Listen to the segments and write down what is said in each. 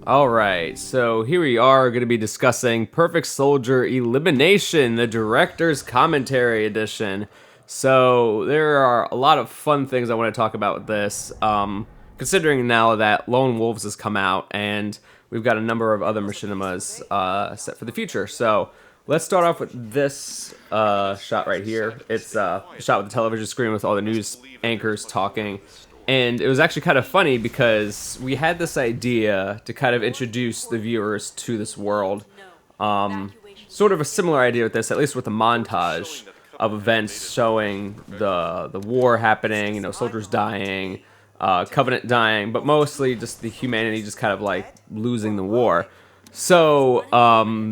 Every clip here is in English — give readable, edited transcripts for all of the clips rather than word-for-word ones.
Alright, so here we are going to be discussing Perfect Soldier Elimination, the Director's Commentary Edition. So there are a lot of fun things I want to talk about with this, considering now that Lone Wolves has come out and we've got a number of other machinimas set for the future. So let's start off with this shot right here. It's a shot with the television screen with all the news anchors talking. And it was actually kind of funny because we had this idea to kind of introduce the viewers to this world. Sort of a similar idea with this, at least with a montage of events showing the war happening, you know, soldiers dying, Covenant dying, but mostly just the humanity just kind of like losing the war. So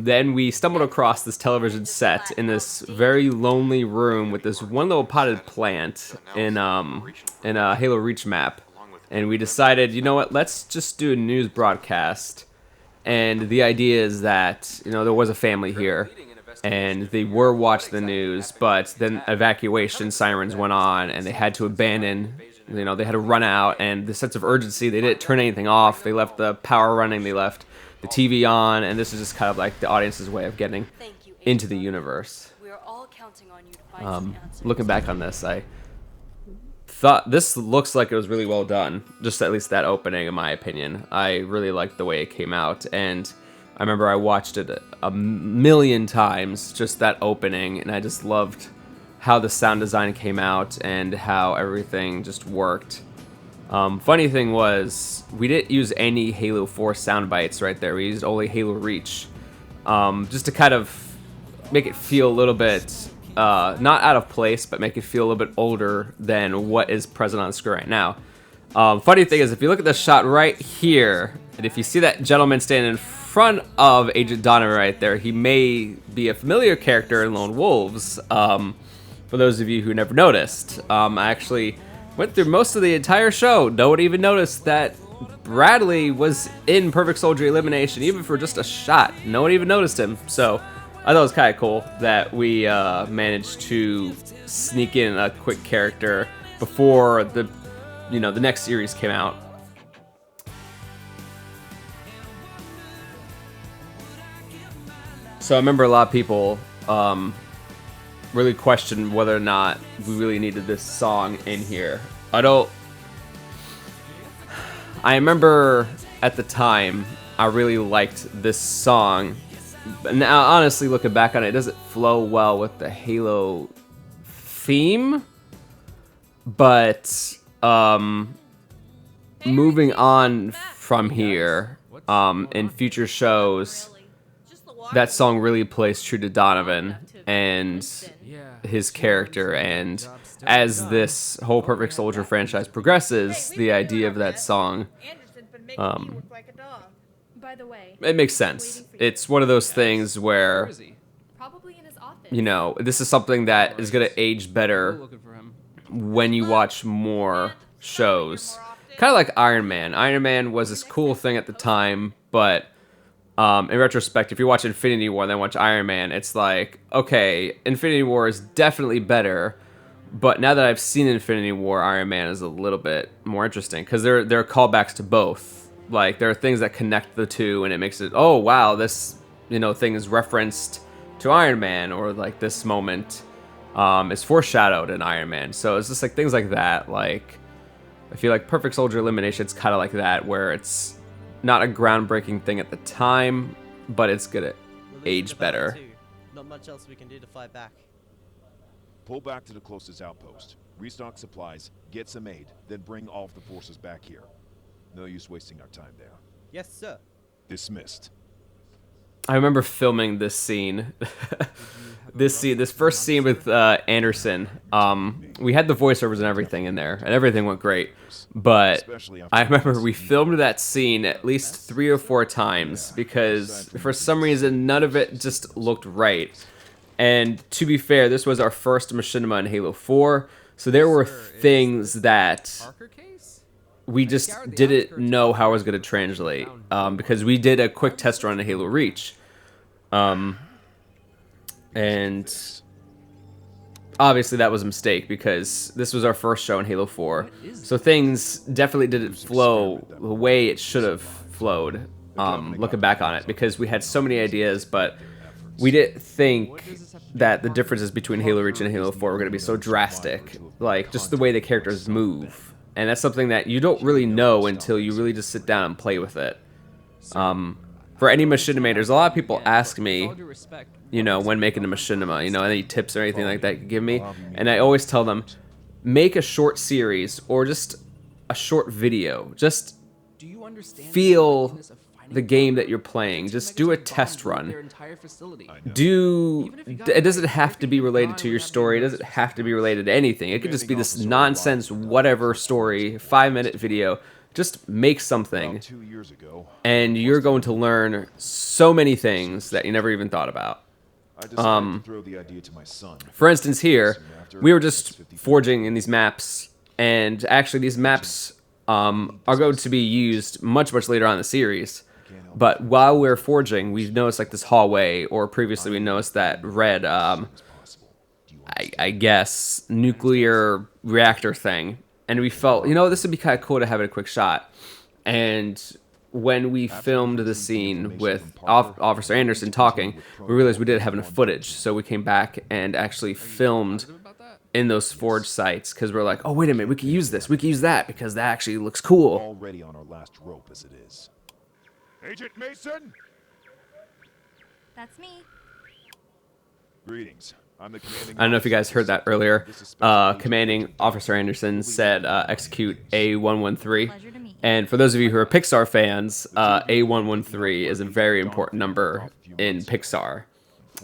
then we stumbled across this television set in this very lonely room with this one little potted plant in a Halo Reach map, and we decided, you know what, let's just do a news broadcast. And the idea is that, you know, there was a family here, and they were watching the news, but then evacuation sirens went on, and they had to abandon. You know, they had to run out, and the sense of urgency, they didn't turn anything off. They left the power running. They left the TV on, and this is just kind of like the audience's way of getting into the universe. Looking back on this, I thought this looks like it was really well done. Just at least that opening, in my opinion. I really liked the way it came out, and I remember I watched it a million times, just that opening, and I just loved how the sound design came out and how everything just worked. Funny thing was, we didn't use any Halo 4 sound bites right there. We used only Halo Reach, just to kind of make it feel a little bit, not out of place, but make it feel a little bit older than what is present on the screen right now. Funny thing is, if you look at the shot right here, and if you see that gentleman standing in front of Agent Donovan right there, he may be a familiar character in Lone Wolves, for those of you who never noticed. I actually went through most of the entire show. No one even noticed that Bradley was in Perfect Soldier Elimination, even for just a shot. No one even noticed him. So I thought it was kind of cool that we managed to sneak in a quick character before the next series came out. So I remember a lot of people really questioned whether or not we really needed this song in here. I remember at the time I really liked this song, but now honestly looking back on it, it doesn't flow well with the Halo theme. But moving on from here, in future shows, that song really plays true to Donovan and his character, and as this whole Perfect Soldier franchise progresses, the idea of that song, it makes sense. It's one of those things where, you know, this is something that is going to age better when you watch more shows. Kind of like Iron Man. Iron Man was this cool thing at the time, but in retrospect, if you watch Infinity War and then watch Iron Man, it's like, okay, Infinity War is definitely better, but now that I've seen Infinity War, Iron Man is a little bit more interesting, because there are callbacks to both. Like, there are things that connect the two, and it makes it, oh wow, this, you know, thing is referenced to Iron Man, or like this moment is foreshadowed in Iron Man. So it's just like things like that. Like, I feel like Perfect Soldier Elimination, it's kind of like that, where it's not a groundbreaking thing at the time, but it's gonna age better. Not much else we can do to fight back. Pull back to the closest outpost, restock supplies, get some aid, then bring all of the forces back here. No use wasting our time there. Yes, sir. Dismissed. I remember filming this scene. This first scene with Anderson. We had the voiceovers and everything in there, and everything went great. But I remember we filmed that scene at least 3 or 4 times because for some reason none of it just looked right. And to be fair, this was our first machinima in Halo 4, so there were things that we just didn't know how it was going to translate, because we did a quick test run in Halo Reach. And obviously that was a mistake because this was our first show in Halo 4. So things definitely didn't flow the way it should have flowed. looking back on it, because we had so many ideas, but we didn't think that the differences between Halo Reach and Halo 4 were going to be so drastic. Like, just the way the characters move. And that's something that you don't really know until you really just sit down and play with it. For any machinimators, a lot of people ask me, you know, when making a machinima, you know, any tips or anything like that you can give me. And I always tell them, make a short series or just a short video. Just feel the game that you're playing. Just do a test run. It doesn't have to be related to your story. It doesn't have to be related to anything. It could just be this nonsense whatever story, 5-minute video. Just make something, and you're going to learn so many things that you never even thought about. For instance, here, we were just forging in these maps, and actually these maps are going to be used much later on in the series. But while we're forging, we noticed like this hallway, or previously we noticed that red, I guess, nuclear reactor thing. And we felt, you know, this would be kind of cool to have a quick shot. And when we filmed the scene with Officer Anderson talking, we realized we didn't have enough footage. So we came back and actually filmed in those forge sites, because we're like, oh, wait a minute, we could use this, we could use that, because that actually looks cool. Already on our last rope as it is. Agent Mason? That's me. Greetings. I'm the commanding I don't know if you guys heard that earlier. Commanding Officer Anderson said execute A113. Pleasure to meet you. And for those of you who are Pixar fans, A113 is a very important number in Pixar,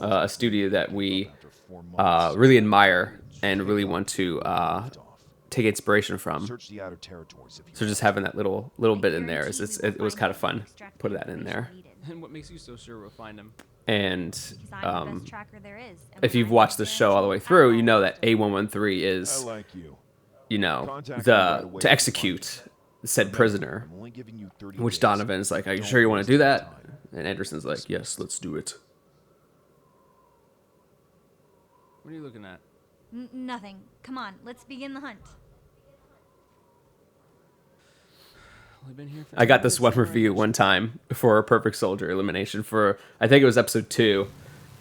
a studio that we really admire and really want to take inspiration from. Search the outer territories if you So just having that little bit in there, it was kind of fun. Put that in there. And what makes you so sure we'll find him? And I'm the best tracker there is. And if when you've I'm watched the there, show all the way through, you know that A113 I is, like you. you know, Contact me right away to if execute said prisoner. I'm only giving you 30 Which days. Donovan's like, are you sure you want to do that? And Anderson's like, yes, let's do it. What are you looking at? Nothing. Come on, let's begin the hunt. We've been here for I got this one review one time for Perfect Soldier Elimination for, I think it was episode 2.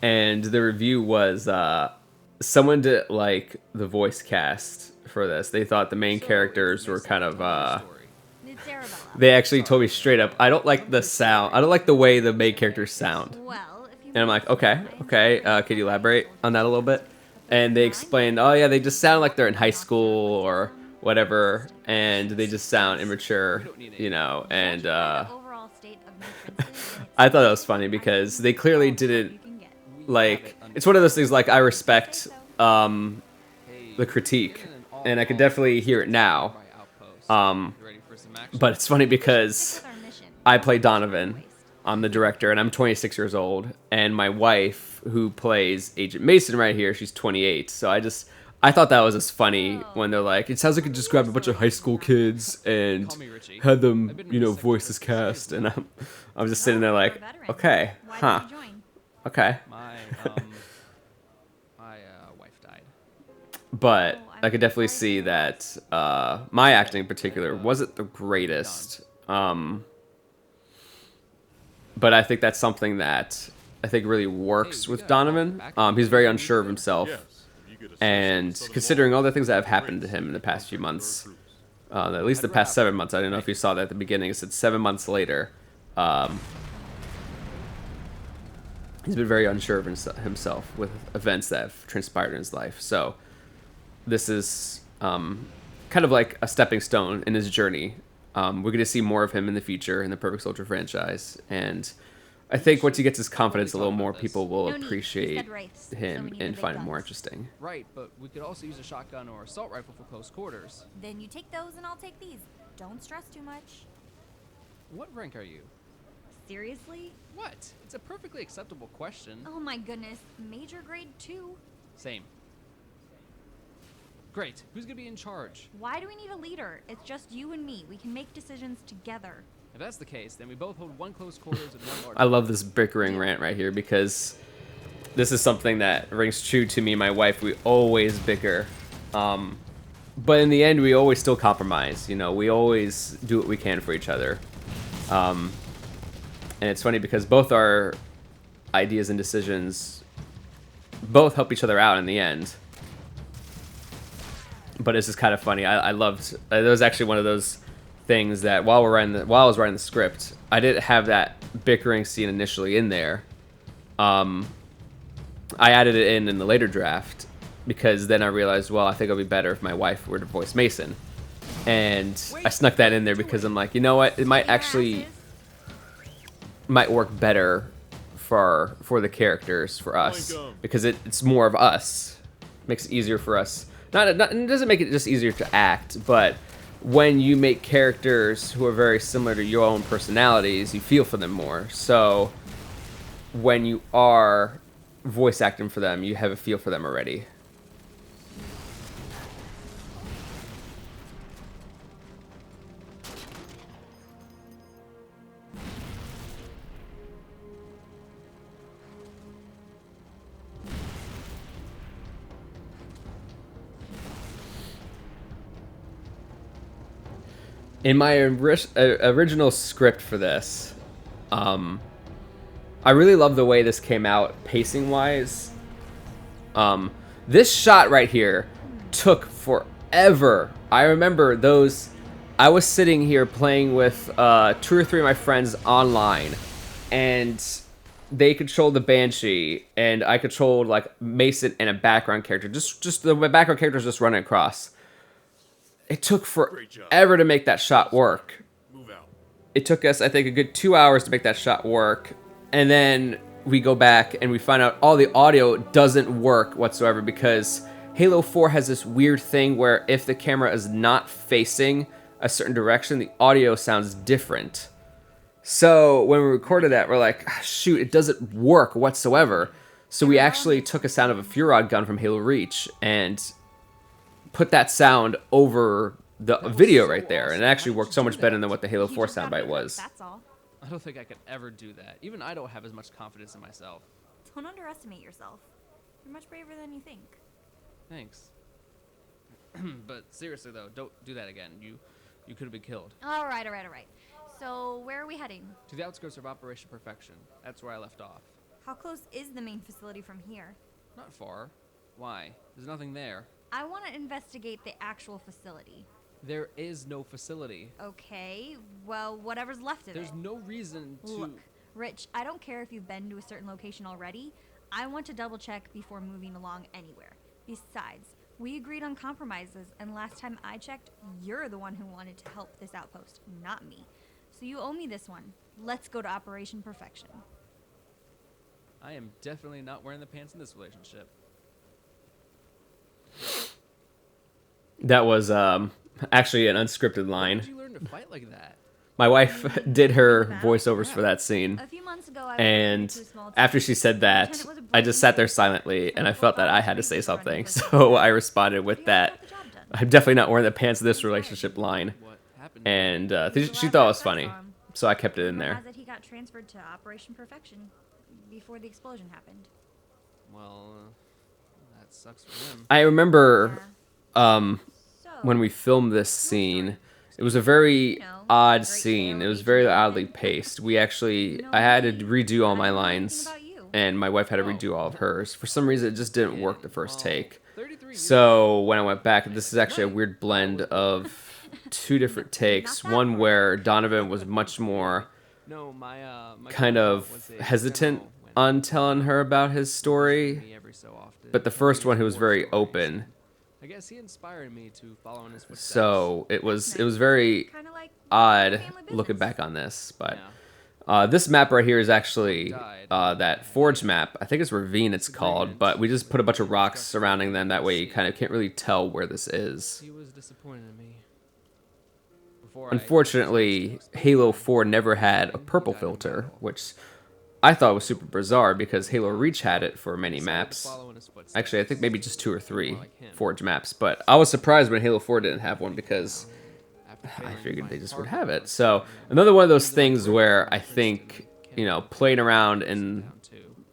And the review was, someone did like the voice cast for this. They thought the main characters were kind of, It's Arabella. they actually told me straight up, I don't like the sound. I don't like the way the main characters sound. Well, if you And I'm like, okay. Can you elaborate on that a little bit? And they explained, oh yeah, they just sound like they're in high school or whatever, and they just sound immature, you know. And the overall state of matron's and I thought that was funny because they clearly you didn't can get. like. It's one of those things. Like, I respect the critique, and I could definitely hear it now. But it's funny because Stick with our mission. I play Donovan. I'm the director, and I'm 26 years old. And my wife, who plays Agent Mason right here, she's 28. So I thought that was just funny when they're like, it sounds like you just grabbed a bunch of high school kids and had them, you know, voice this cast. And I'm just sitting there like, You're a veteran. okay, Why huh, did you join? okay. My wife died. But I could definitely see that my acting in particular wasn't the greatest. But I think that's something that I think really works with Donovan. He's very unsure of himself. And considering all the things that have happened to him in the past few months, at least the past 7 months, I don't know if you saw that at the beginning, it said 7 months later, he's been very unsure of himself with events that have transpired in his life. So this is kind of like a stepping stone in his journey. We're going to see more of him in the future in the Perfect Soldier franchise. And I think once he gets his confidence a little more, people will No need. appreciate He's got wraiths, so we him need the and big find him more guns. interesting. Right, but we could also use a shotgun or assault rifle for close quarters. Then you take those and I'll take these. Don't stress too much. What rank are you? Seriously? What? It's a perfectly acceptable question. Oh my goodness. Major grade 2? Same. Great. Who's gonna be in charge? Why do we need a leader? It's just you and me. We can make decisions together. If that's the case, then we both hold one close quarters and one large. I love this bickering rant right here because this is something that rings true to me and my wife. We always bicker. But in the end, we always still compromise. You know, we always do what we can for each other. And it's funny because both our ideas and decisions both help each other out in the end. But it's just kind of funny. I loved. It was actually one of those things that while I was writing the script, I didn't have that bickering scene initially in there. I added it in the later draft because then I realized, well, I think it'll be better if my wife were to voice Mason, and I snuck that in there because I'm like, you know what, it might work better for the characters, for us, because it's more of us. Makes it easier for us. It doesn't make it just easier to act, but when you make characters who are very similar to your own personalities, you feel for them more. So when you are voice acting for them, you have a feel for them already. In my original script for this, I really love the way this came out pacing-wise. This shot right here took forever. I remember those. I was sitting here playing with 2 or 3 of my friends online, and they controlled the Banshee, and I controlled like Mason and a background character. Just the background character was just running across. It took forever to make that shot work. It took us, I think, a good 2 hours to make that shot work. And then we go back and we find out all the audio doesn't work whatsoever because Halo 4 has this weird thing where if the camera is not facing a certain direction, the audio sounds different. So when we recorded that, we're like, shoot, it doesn't work whatsoever. So we actually took a sound of a Furod gun from Halo Reach and put that sound over the video right there, and it actually worked so much better than what the Halo 4 soundbite was. That's all. I don't think I could ever do that. Even I don't have as much confidence in myself. Don't underestimate yourself. You're much braver than you think. Thanks. But seriously though, don't do that again. You could have been killed. All right. So where are we heading? To the outskirts of Operation Perfection. That's where I left off. How close is the main facility from here? Not far. Why? There's nothing there. I want to investigate the actual facility. There is no facility. Okay, well, whatever's left of it. There's no reason to... Look, Rich, I don't care if you've been to a certain location already. I want to double check before moving along anywhere. Besides, we agreed on compromises, and last time I checked, you're the one who wanted to help this outpost, not me. So you owe me this one. Let's go to Operation Perfection. I am definitely not wearing the pants in this relationship. That was actually an unscripted line. How did you learn to fight like that? My wife did her voiceovers for that scene, A few months ago, I and went to a small town. after she said that, Pretend it was a I just sat there silently, and I felt that I had to say something, so I responded with that. I'm definitely not wearing the pants of this relationship line, What happened? and she thought it was funny, so I kept it in Rumor there. has it he got transferred to Operation Perfection before the explosion happened. Well, that sucks for him. I remember So, when we filmed this scene, it was a very odd scene. It was very oddly paced. We actually, I had to redo all my lines, and my wife had to redo all of hers. For some reason, it just didn't work the first take. So when I went back, this is actually a weird blend of 2 different takes. One where Donovan was much more No, my kind of hesitant on telling her about his story, every so often. but the first one he was very open. I guess he inspired me to follow in his footsteps. So it was very kind of like odd family looking business. back on this, but Yeah. this map right here is actually that Forge map. I think it's Ravine it's called, but we just put a bunch of rocks surrounding them. That way you kind of can't really tell where this is. He was disappointed in me. Before Unfortunately, Halo 4 never had a purple filter, which I thought was super bizarre because Halo Reach had it for many maps. Actually, I think maybe just 2 or 3 Forge maps, but I was surprised when Halo 4 didn't have one because I figured they just would have it. So another one of those things where I think, you know, playing around in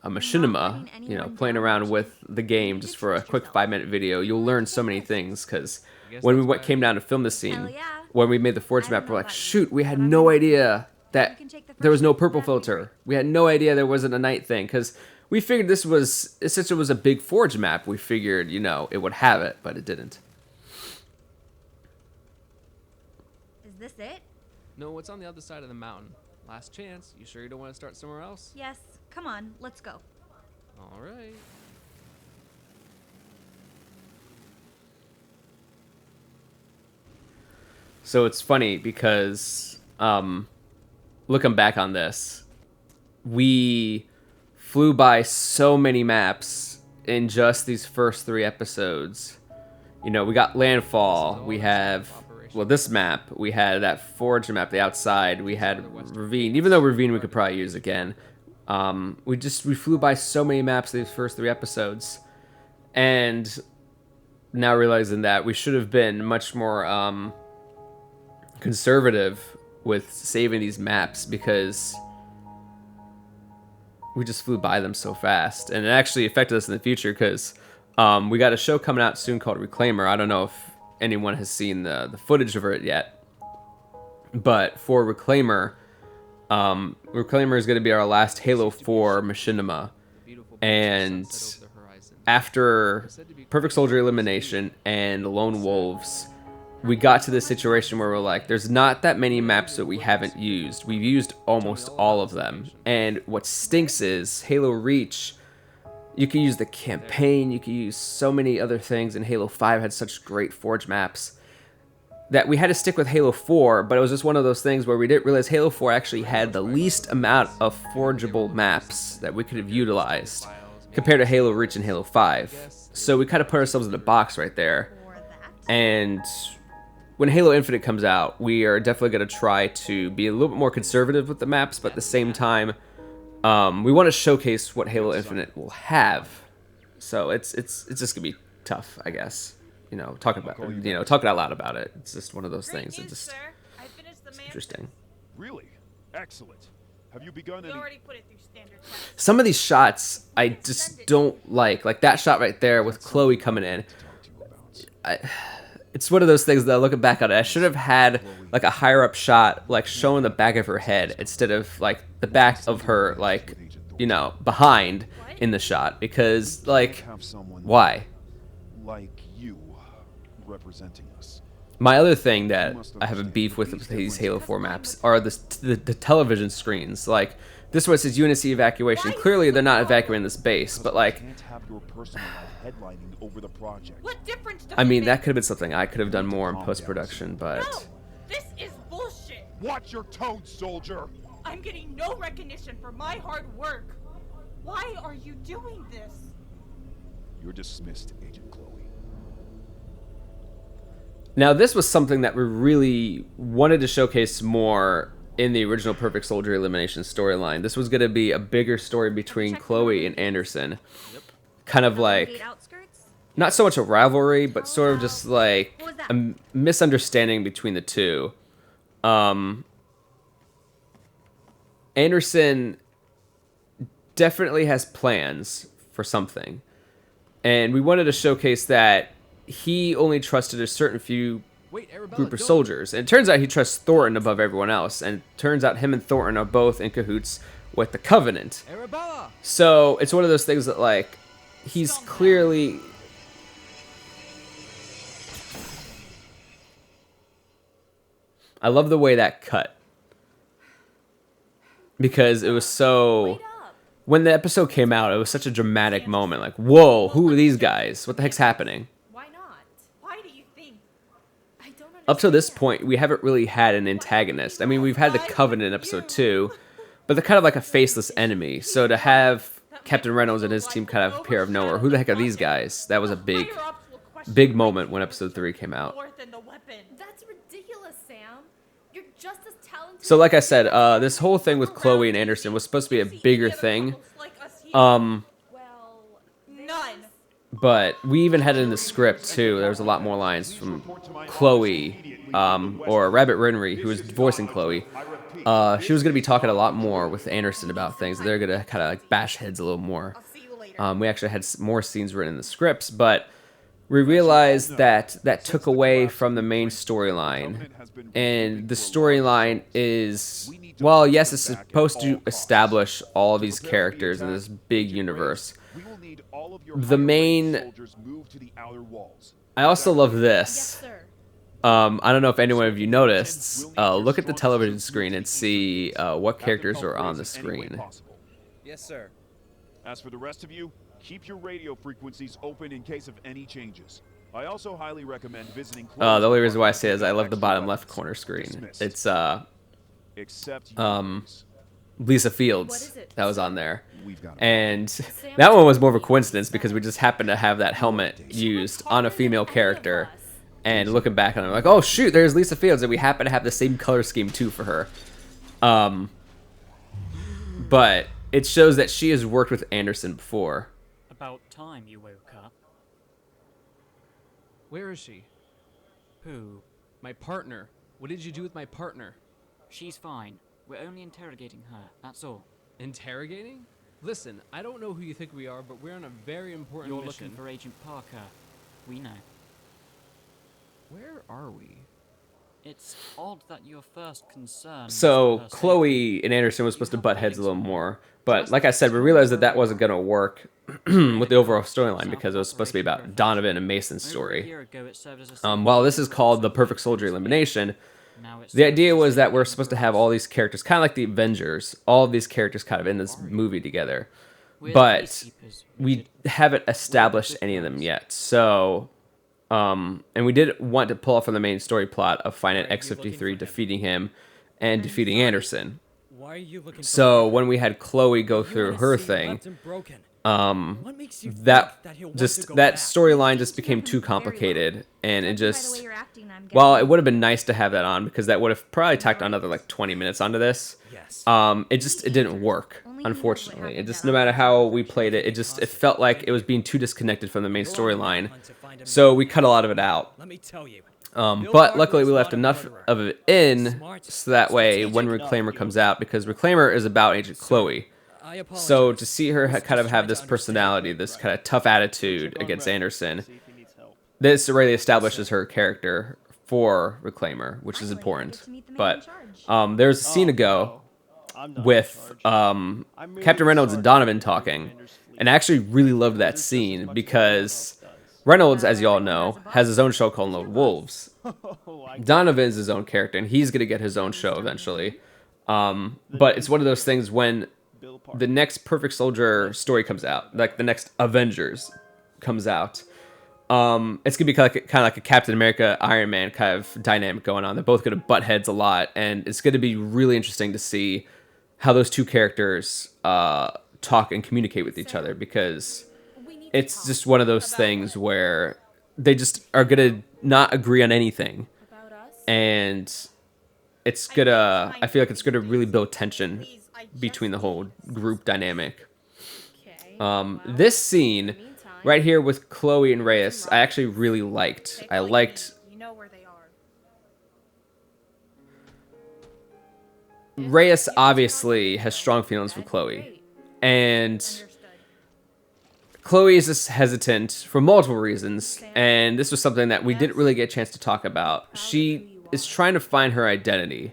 a machinima, you know, playing around with the game just for a quick 5-minute video, you'll learn so many things because when we came down to film this scene, Hell yeah. when we made the Forge map, we're like, shoot, we had no idea We that can take the there was first no one. purple That'll be filter. great. We had no idea there wasn't a night thing, because we figured this was, since it was a big Forge map, we figured, you know, it would have it, but it didn't. Is this it? No, it's on the other side of the mountain. Last chance. You sure you don't want to start somewhere else? Yes. Come on, let's go. All right. So it's funny because, looking back on this, we flew by so many maps in just these first 3 episodes. You know, we got Landfall, we have, well, this map, we had that Forge map, the outside, we had Ravine, even though Ravine we could probably use again. We flew by so many maps these first 3 episodes. And now realizing that we should have been much more, conservative with saving these maps, because we just flew by them so fast, and it actually affected us in the future, because we got a show coming out soon called Reclaimer. I don't know if anyone has seen the footage of it yet, but for Reclaimer, Reclaimer is going to be our last Halo 4 machinima, and after Perfect Soldier Elimination and Lone Wolves, we got to this situation where we're like, there's not that many maps that we haven't used. We've used almost all of them. And what stinks is Halo Reach, you can use the campaign, you can use so many other things, and Halo 5 had such great Forge maps that we had to stick with Halo 4, but it was just one of those things where we didn't realize Halo 4 actually had the least amount of forgeable maps that we could have utilized compared to Halo Reach and Halo 5. So we kind of put ourselves in a box right there. Or that. And when Halo Infinite comes out, we are definitely going to try to be a little bit more conservative with the maps, but at the same time, we want to showcase what Halo Infinite will have. So it's just gonna be tough, I guess. You know, talking out loud about it. It's just one of those Great things. news, It's just sir. I finished the man. interesting. Really? Excellent. Have you begun We any... already put it through standard tests. Some of these shots I just don't like that shot right there with Chloe coming in. It's one of those things that looking back on it, I should have had like a higher up shot, like showing the back of her head instead of like the back of her, like, you know, behind in the shot, because like, have someone why? like you representing us? My other thing that I have a beef with these Halo 4 maps are the television screens. Like, this one says UNSC evacuation. Clearly, they're not evacuating this base, but like, Can't have your personal life headlining over the project. What difference does I it mean, make? that could have been something I could have done more in post-production, but No! This is bullshit! Watch your tone, soldier! I'm getting no recognition for my hard work. Why are you doing this? You're dismissed, Agent Chloe. now this was something that we really wanted to showcase more in the original Perfect Soldier Elimination storyline. This was going to be a bigger story between Chloe and Anderson. Kind of like, Gate outskirts? not so much a rivalry, but sort of just like What was that? a misunderstanding between the two. Anderson definitely has plans for something, and we wanted to showcase that he only trusted a certain few Wait, Arabella, group of don't. soldiers, and it turns out he trusts Thornton above everyone else, and it turns out him and Thornton are both in cahoots with the Covenant. Arabella! So it's one of those things that, like, he's clearly... I love the way that cut, because it was so... Wait up. When the episode came out, it was such a dramatic moment. Like, whoa, who are these guys? What the heck's happening? Why not? Why do you think? I don't understand. Up to this point, we haven't really had an antagonist. I mean, we've had the Covenant in episode 2, but they're kind of like a faceless enemy. So to have Captain Reynolds and his team kind of appear out of nowhere, who the heck are these guys? That was a big, big moment when episode 3 came out. More than the weapon. That's ridiculous, Sam. You're just as talented. So like I said, this whole thing with Chloe and Anderson was supposed to be a bigger thing. Well, Well, none. But we even had it in the script too. There was a lot more lines from Chloe, or Rabbit Renry, who was voicing Chloe. She was going to be talking a lot more with Anderson about things. They're going to kind of like bash heads a little more. I'll see you later. We actually had more scenes written in the scripts, but we realized that that took away from the main storyline. And the storyline is, well, yes, it's supposed to establish all of these characters in this big universe. The main... I also love Yes, this. sir. I don't know if anyone of you noticed. Look at the television screen and see what characters are on the screen. Yes, sir. As for the rest of you, keep your radio frequencies open in case of any changes. I also highly recommend visiting. The only reason why I say is I love the bottom left corner screen. It's Except Lisa Fields What is it? that was on there. we've got And that one was more of a coincidence because we just happened to have that helmet used on a female character. And looking back on it, I'm like, oh shoot, there's Lisa Fields, and we happen to have the same color scheme too for her. But it shows that she has worked with Anderson before. About time you woke up. Where is she? Who? My partner. What did you do with my partner? She's fine. We're only interrogating her, that's all. Interrogating? Listen, I don't know who you think we are, but we're on a very important You're mission. looking for Agent Parker. We know. Where are we? It's odd that your first concern So was her safety. Chloe and Anderson was supposed to butt heads a little more, but like I said, we realized that that wasn't gonna work with the overall storyline because it was supposed to be about Donovan and Mason's Over a story. year ago, it served as a While this is called the Perfect Soldier Elimination, Now it's the idea was that we're supposed to have all these characters, kind of like the Avengers, all of these characters kind of in this movie together, We're the but peacekeepers, we Richard. haven't established any of them yet. So, and we did want to pull off from the main story plot of finding X-53, defeating him, and defeating Anderson. Why are you looking So when we had Chloe go through her thing, that storyline just became too complicated, and it just, while it would have been nice to have that on because that would have probably tacked another like 20 minutes onto this, it didn't work, unfortunately. It just, no matter how we played it, it felt like it was being too disconnected from the main storyline, so we cut a lot of it out. Let me tell you. But luckily we left enough of it in so that way when Reclaimer comes out, because Reclaimer is about Agent Chloe. So to see her kind of have this personality, this kind of tough attitude against Anderson, this really establishes her character for Reclaimer, which is important. But there's a scene ago with Captain Reynolds and Donovan talking, and I actually really loved that scene because Reynolds, as you all know, has his own show called Lone Wolves. Donovan's his own character, and he's going to get his own show eventually. But it's one of those things when the next Perfect Soldier story comes out, like the next Avengers comes out, it's going to be kind of like a Captain America, Iron Man kind of dynamic going on. They're both going to butt heads a lot, and it's going to be really interesting to see how those two characters talk and communicate with each other, because it's just one of those things where they just are gonna not agree on anything, About us? and it's gonna, I feel like it's gonna really build tension between the whole group dynamic. Okay. This scene right here with Chloe and Reyes, I actually really liked. I liked You know where they are. Reyes obviously has strong feelings for Chloe, and Understood. Chloe is just hesitant for multiple reasons, and this was something that we didn't really get a chance to talk about. She is trying to find her identity,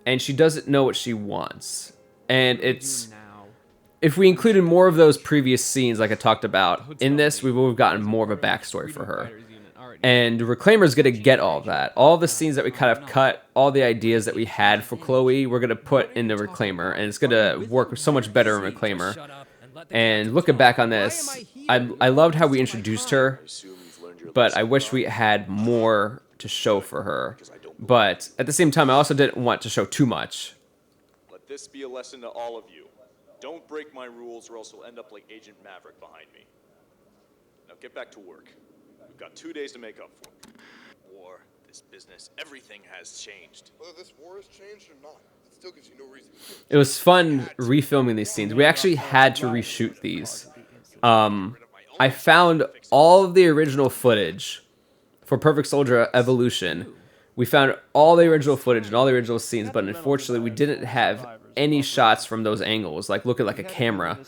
and she doesn't know what she wants. And it's, if we included more of those previous scenes like I talked about, in this we would have gotten more of a backstory for her. And Reclaimer's going to get all of that. All the scenes that we kind of cut, all the ideas that we had for Chloe, we're going to put into Reclaimer, and it's going to work so much better in Reclaimer. And looking back on this, I loved how we introduced her, but I wish we had more to show for her. But at the same time, I also didn't want to show too much. Let this be a lesson to all of you. Don't break my rules or else you'll end up like Agent Maverick behind me. Now get back to work. We've got 2 days to make up for it. War, this business, everything has changed. Whether this war has changed or not, it still gives you no reason. It was fun refilming these scenes. We actually had to reshoot these. I found all of the original footage for Perfect Soldier Evolution. We found all the original footage and all the original scenes, but unfortunately we didn't have any shots from those angles, like look at like a camera.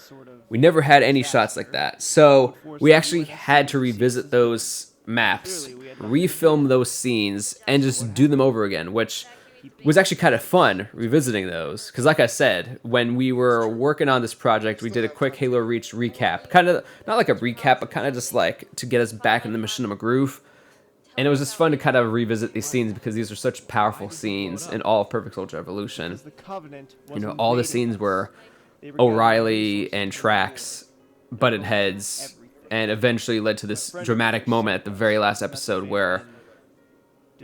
We never had any shots like that. So we actually had to revisit those maps, refilm those scenes, and just do them over again, which was actually kind of fun revisiting those. Because like I said, when we were working on this project, we did a quick Halo Reach recap. Kind of, not like a recap, but kind of just like to get us back in the Machinima groove. And it was just fun to kind of revisit these scenes because these are such powerful scenes in all of Perfect Soldier Evolution. You know, all the scenes where O'Reilly and Trax butted heads and eventually led to this dramatic moment at the very last episode where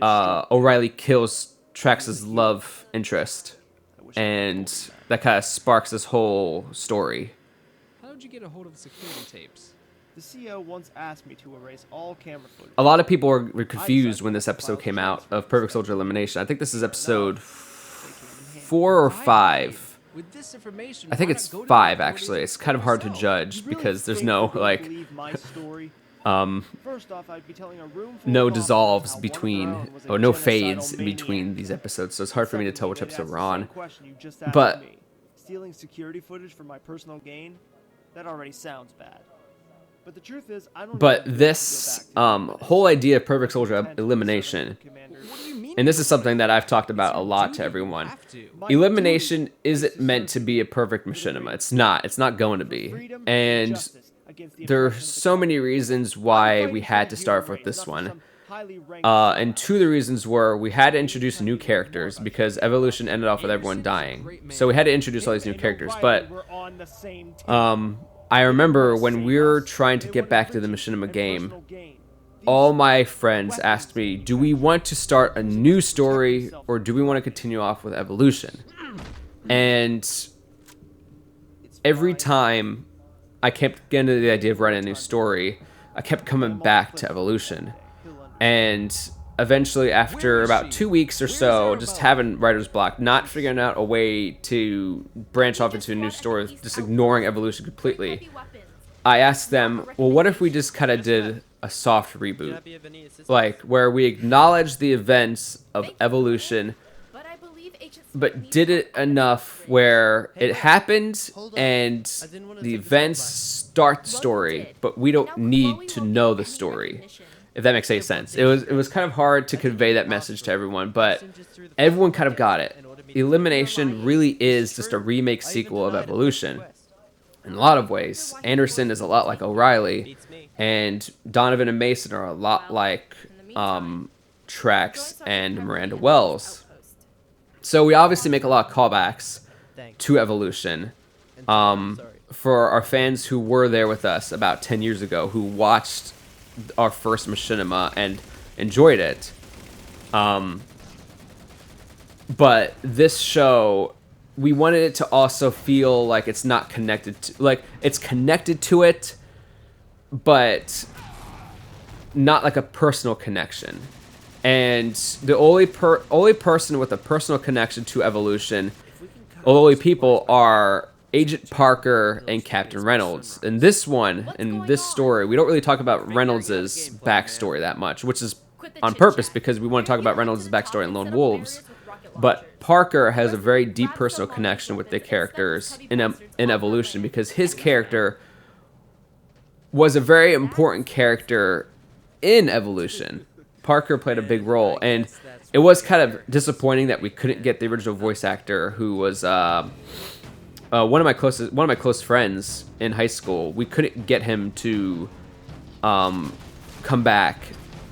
O'Reilly kills Trax's love interest, and that kind of sparks this whole story. How did you get a hold of the security tapes? The CEO once asked me to erase all camera footage. A lot of people were confused when this episode came out of Perfect Soldier Elimination. I think this is episode 4 or 5. With this information, I think it's 5 actually. It's kind of hard to judge because there's no like no dissolves between or no fades in between these episodes, so it's hard for me to tell which episode we're on. But stealing security footage for my personal gain, that already sounds bad. But the truth is, I don't. But this whole idea of Perfect Soldier Elimination, and this is something that I've talked about a lot to everyone. Elimination isn't meant to be a perfect machinima. It's not. It's not going to be. And there are so many reasons why we had to start with this one. And two of the reasons were we had to introduce new characters because Evolution ended off with everyone dying. So we had to introduce all these new characters. But I remember when we were trying to get back to the Machinima game, all my friends asked me, do we want to start a new story or do we want to continue off with Evolution? And every time I kept getting to the idea of writing a new story, I kept coming back to Evolution. And eventually, after about 2 weeks or so, just having writer's block, not figuring out a way to branch off into a new story, just ignoring Evolution completely, I asked them, well, what if we just kind of did a soft reboot? Like, where we acknowledge the events of Evolution, but did it enough where it happened and the events start the story, but we don't need to know the story. If that makes any sense. It was kind of hard to convey that message to everyone, but everyone kind of got it. Elimination really is just a remake sequel of Evolution. In a lot of ways. Anderson is a lot like O'Reilly, and Donovan and Mason are a lot like Trax and Miranda Wells. So we obviously make a lot of callbacks to Evolution. For our fans who were there with us about 10 years ago, who watched our first Machinima and enjoyed it. But this show, we wanted it to also feel like it's not connected to, like it's connected to it, but not like a personal connection. And the only person with a personal connection to Evolution, only people are Agent Parker and Captain Reynolds. In this one, in this story, we don't really talk about Reynolds' backstory that much, which is on purpose because we want to talk about Reynolds' backstory in Lone Wolves. But Parker has a very deep personal connection with the characters in Evolution because his character was a very important character in Evolution. Parker played a big role, and it was kind of disappointing that we couldn't get the original voice actor who was one of my close friends in high school. We couldn't get him to come back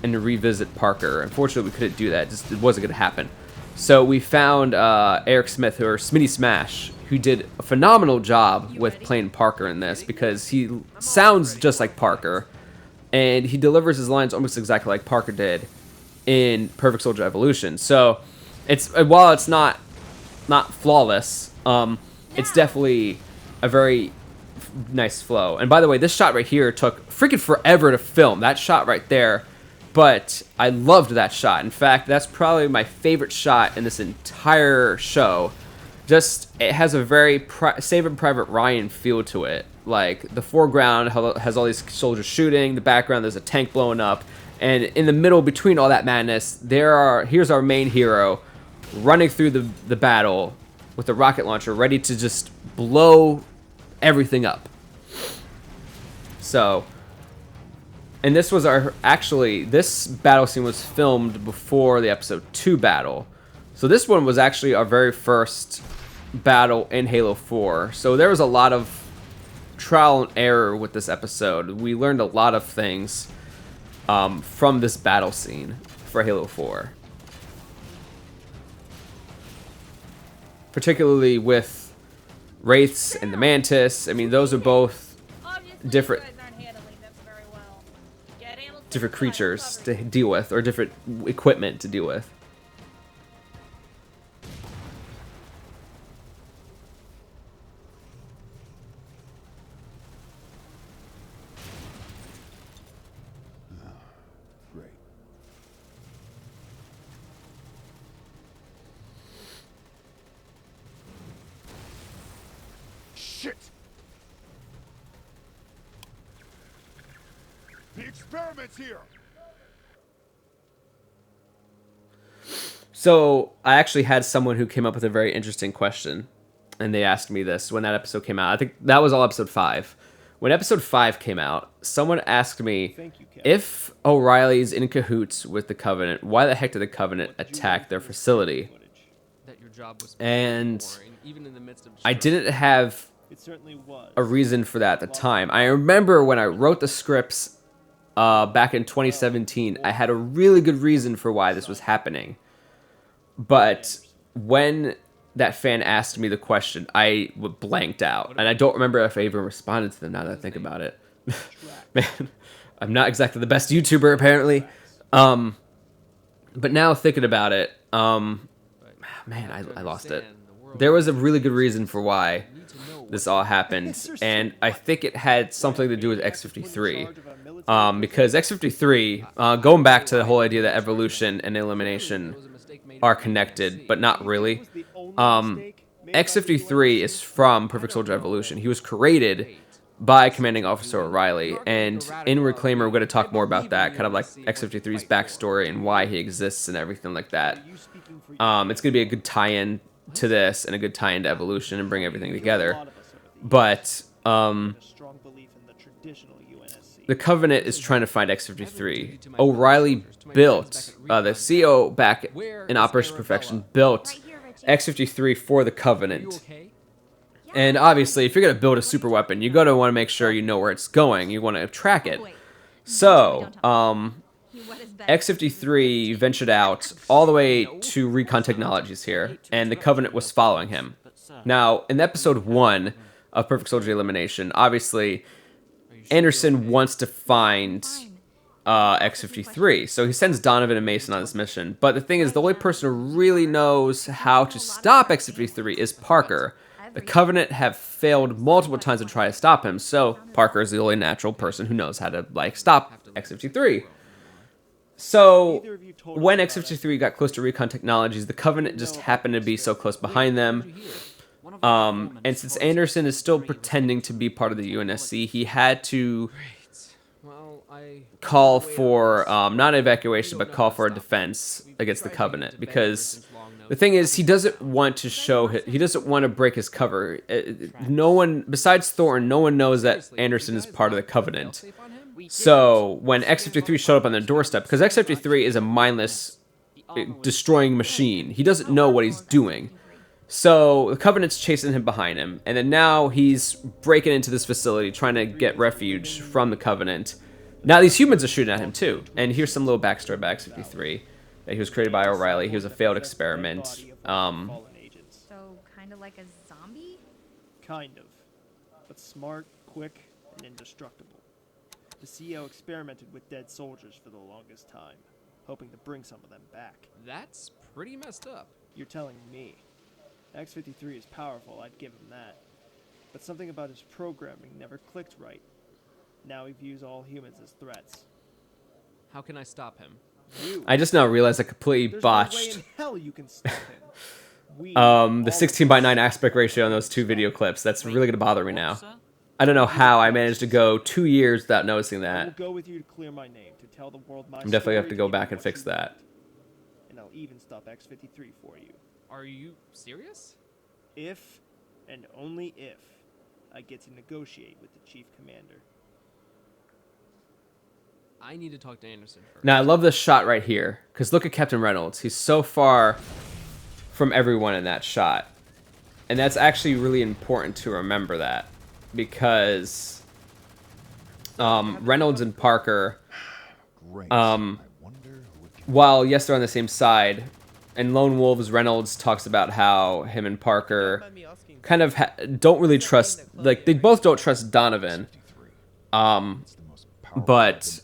and revisit Parker. Unfortunately, we couldn't do that. It wasn't going to happen. So we found Eric Smith, or Smitty Smash, who did a phenomenal job with playing Parker in this because he sounds just like Parker, and he delivers his lines almost exactly like Parker did in Perfect Soldier Evolution. So while it's not flawless, it's definitely a very nice flow. And by the way, this shot right here took freaking forever to film. That shot right there. But I loved that shot. In fact, that's probably my favorite shot in this entire show. Just, it has a very Saving Private Ryan feel to it. Like, the foreground has all these soldiers shooting. The background, there's a tank blowing up. And in the middle, between all that madness, here's our main hero running through the battle with a rocket launcher ready to just blow everything up. So, and this was this battle scene was filmed before the episode 2 battle. So this one was actually our very first battle in Halo 4. So there was a lot of trial and error with this episode. We learned a lot of things from this battle scene for Halo 4. Particularly with Wraiths and the Mantis. I mean, those are both different creatures to deal with, or different equipment to deal with. Great. Shit! The experiment's here! So I actually had someone who came up with a very interesting question, and they asked me this when that episode came out. I think that was all episode 5. When episode 5 came out, someone asked me, if O'Reilly's in cahoots with the Covenant, why the heck did the Covenant attack their facility? And I didn't have a reason for that at the time. I remember when I wrote the scripts back in 2017, I had a really good reason for why this was happening. But when that fan asked me the question, I blanked out. And I don't remember if I even responded to them now that I think about it. Man, I'm not exactly the best YouTuber, apparently. But now thinking about it, man, I lost it. There was a really good reason for why this all happened. And I think it had something to do with X-53. Because X-53, going back to the whole idea that evolution and elimination are connected, but not really. X-53 is from Perfect Soldier Evolution. He was created by Commanding Officer O'Reilly, and in Reclaimer, we're going to talk more about that, kind of like X-53's backstory and why he exists and everything like that. It's going to be a good tie-in to this and a good tie-in to Evolution and bring everything together. But the Covenant is trying to find X-53. O'Reilly built, the CEO back in Operation Perfection built X-53 for the Covenant. And obviously, if you're going to build a super weapon, you're going to want to make sure you know where it's going. You want to track it. So, X-53 ventured out all the way to Recon Technologies here, and the Covenant was following him. Now, in episode 1 of Perfect Soldier Elimination, obviously, Anderson wants to find X-53, so he sends Donovan and Mason on this mission. But the thing is, the only person who really knows how to stop X-53 is Parker. The Covenant have failed multiple times to try to stop him, so Parker is the only natural person who knows how to, like, stop X-53. So, when X-53 got close to Recon Technologies, the Covenant just happened to be so close behind them. And since Anderson is still pretending to be part of the UNSC, he had to call for, not evacuation, but call for a defense against the Covenant. Because the thing is, he doesn't want to he doesn't want to break his cover. No one, besides Thornton, no one knows that Anderson is part of the Covenant. So, when X-53 showed up on their doorstep, because X-53 is a mindless, destroying machine, he doesn't know what he's doing. So, the Covenant's chasing him behind him, and then now he's breaking into this facility, trying to get refuge from the Covenant. Now, these humans are shooting at him, too. And here's some little backstory about X-53. That he was created by O'Reilly. He was a failed experiment. So, kind of like a zombie? Kind of. But smart, quick, and indestructible. The CEO experimented with dead soldiers for the longest time, hoping to bring some of them back. That's pretty messed up. You're telling me. X-53 is powerful, I'd give him that. But something about his programming never clicked right. Now he views all humans as threats. How can I stop him? I just now realized I completely There's botched no way in hell you can stop him. the 16:9 aspect ratio on those two video clips. That's really going to bother me now. I don't know how I managed to go 2 years without noticing I will that. go with you to clear my name, to tell the world my I'm definitely have to story, go give back you and what fix you that. want. And I'll even stop X-53 for you. Are you serious? If, and only if, I get to negotiate with the Chief Commander. I need to talk to Anderson first. Now, I love this shot right here, because look at Captain Reynolds. He's so far from everyone in that shot. And that's actually really important to remember that, because Reynolds and Parker, while, yes, they're on the same side, in Lone Wolves, Reynolds talks about how him and Parker kind of don't really trust, like, they both don't trust Donovan. But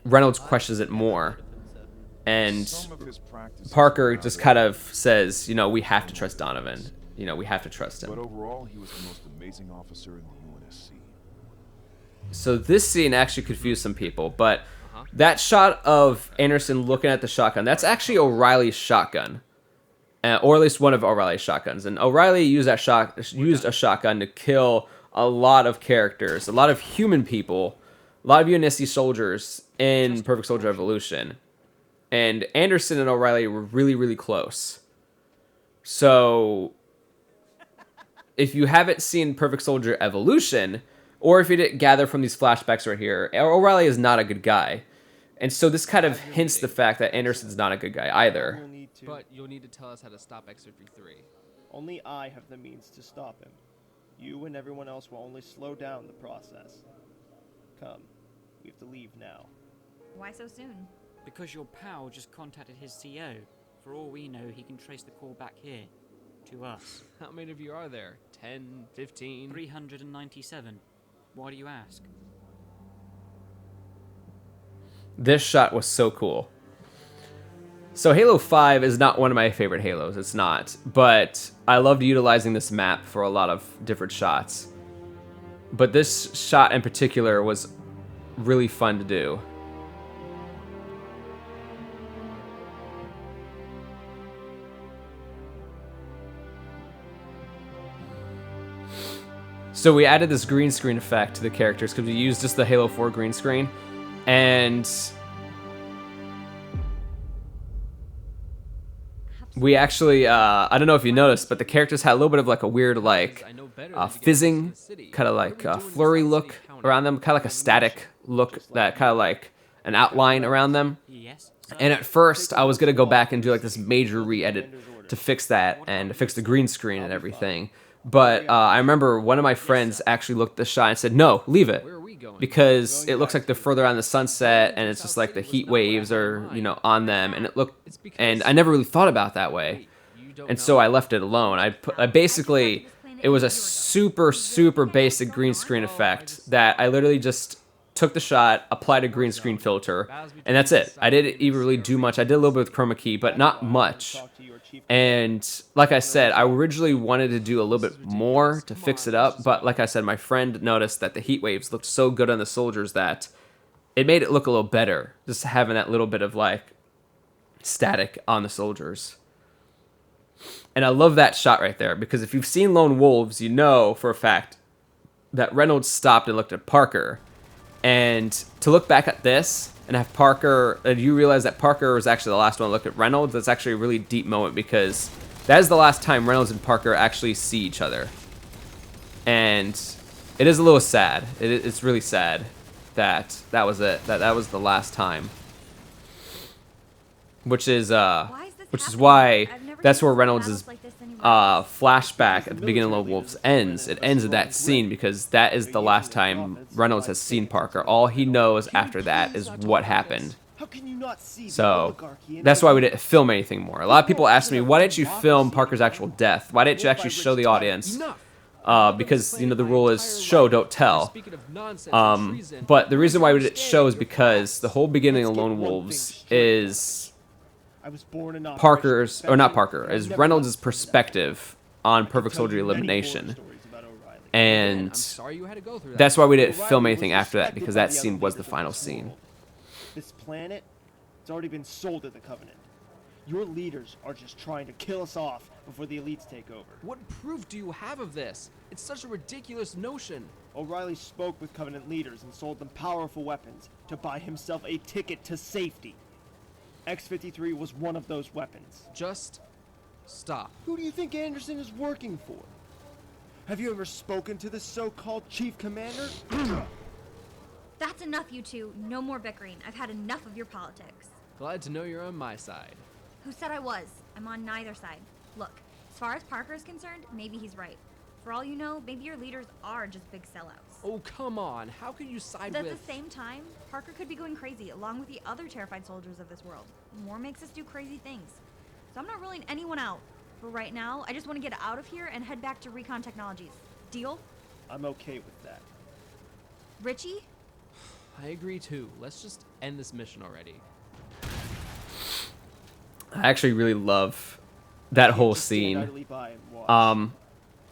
Reynolds questions it more, and Parker just kind of says, you know, we have to trust Donovan. You know, we have to trust him. But overall, he was the most amazing officer in the UNSC. So this scene actually confused some people, but that shot of Anderson looking at the shotgun, that's actually O'Reilly's shotgun. Or at least one of O'Reilly's shotguns. And O'Reilly used a shotgun to kill a lot of characters, a lot of human people, a lot of UNSC soldiers in Perfect Soldier Evolution. And Anderson and O'Reilly were really, really close. So, if you haven't seen Perfect Soldier Evolution, or if you didn't gather from these flashbacks right here, O'Reilly is not a good guy. And so this kind of hints the fact that Anderson's not a good guy either. But you'll need to tell us how to stop X-53. Only I have the means to stop him. You and everyone else will only slow down the process. Come, we have to leave now. Why so soon? Because your pal just contacted his CO. For all we know, he can trace the call back here. To us. How many of you are there? 10, 15? 397. Why do you ask? This shot was so cool. So Halo 5 is not one of my favorite Halos, it's not. But I loved utilizing this map for a lot of different shots. But this shot in particular was really fun to do. So we added this green screen effect to the characters because we used just the Halo 4 green screen. And we actually, I don't know if you noticed, but the characters had a little bit of like a weird like fizzing, kind of like flurry look around them, kind of like a static look, that kind of like an outline around them. And at first, I was going to go back and do like this major re-edit to fix that and fix the green screen and everything. But I remember one of my friends actually looked at the shot and said, no, leave it. Because it looks like they're further on the sunset and it's just like the heat waves are, you know, on them. And it looked, and I never really thought about that way. And so I left it alone. I basically, it was a super, super basic green screen effect that I literally just took the shot, applied a green screen filter, and that's it. I didn't even really do much. I did a little bit with chroma key, but not much. And like I said, I originally wanted to do a little bit more to fix it up, but like I said, my friend noticed that the heat waves looked so good on the soldiers that it made it look a little better, just having that little bit of like static on the soldiers. And I love that shot right there, because if you've seen Lone Wolves, you know for a fact that Reynolds stopped and looked at Parker. And to look back at this and have Parker, and you realize that Parker was actually the last one to look at Reynolds, that's actually a really deep moment, because that is the last time Reynolds and Parker actually see each other. And it is a little sad. It's really sad that that was it. That was the last time. Which is why that's where Reynolds' flashback at the beginning of Lone Wolves ends. It ends at that scene because that is the last time Reynolds has seen Parker. All he knows after that is what happened. So that's why we didn't film anything more. A lot of people ask me, why didn't you film Parker's actual death? Why didn't you actually show the audience? Because, you know, the rule is show, don't tell. But the reason why we didn't show is because the whole beginning of Lone Wolves is Parker's, or not Parker, is Reynolds' perspective on Perfect Soldier Elimination. And that's why we didn't film anything after that, because that scene was the final scene. This planet, it's already been sold to the Covenant. Your leaders are just trying to kill us off before the elites take over. What proof do you have of this? It's such a ridiculous notion. O'Reilly spoke with Covenant leaders and sold them powerful weapons to buy himself a ticket to safety. X-53 was one of those weapons. Just stop. Who do you think Anderson is working for? Have you ever spoken to this so-called chief commander? That's enough, you two. No more bickering. I've had enough of your politics. Glad to know you're on my side. Who said I was? I'm on neither side. Look, as far as Parker is concerned, maybe he's right. For all you know, maybe your leaders are just big sellouts. Oh, come on. How can you side But with... at the same time, Parker could be going crazy along with the other terrified soldiers of this world. War makes us do crazy things. So I'm not ruling anyone out. For right now, I just want to get out of here and head back to Recon Technologies. Deal? I'm okay with that. Richie? I agree too. Let's just end this mission already. I actually really love that whole Just stand scene. idly by and watch. Um,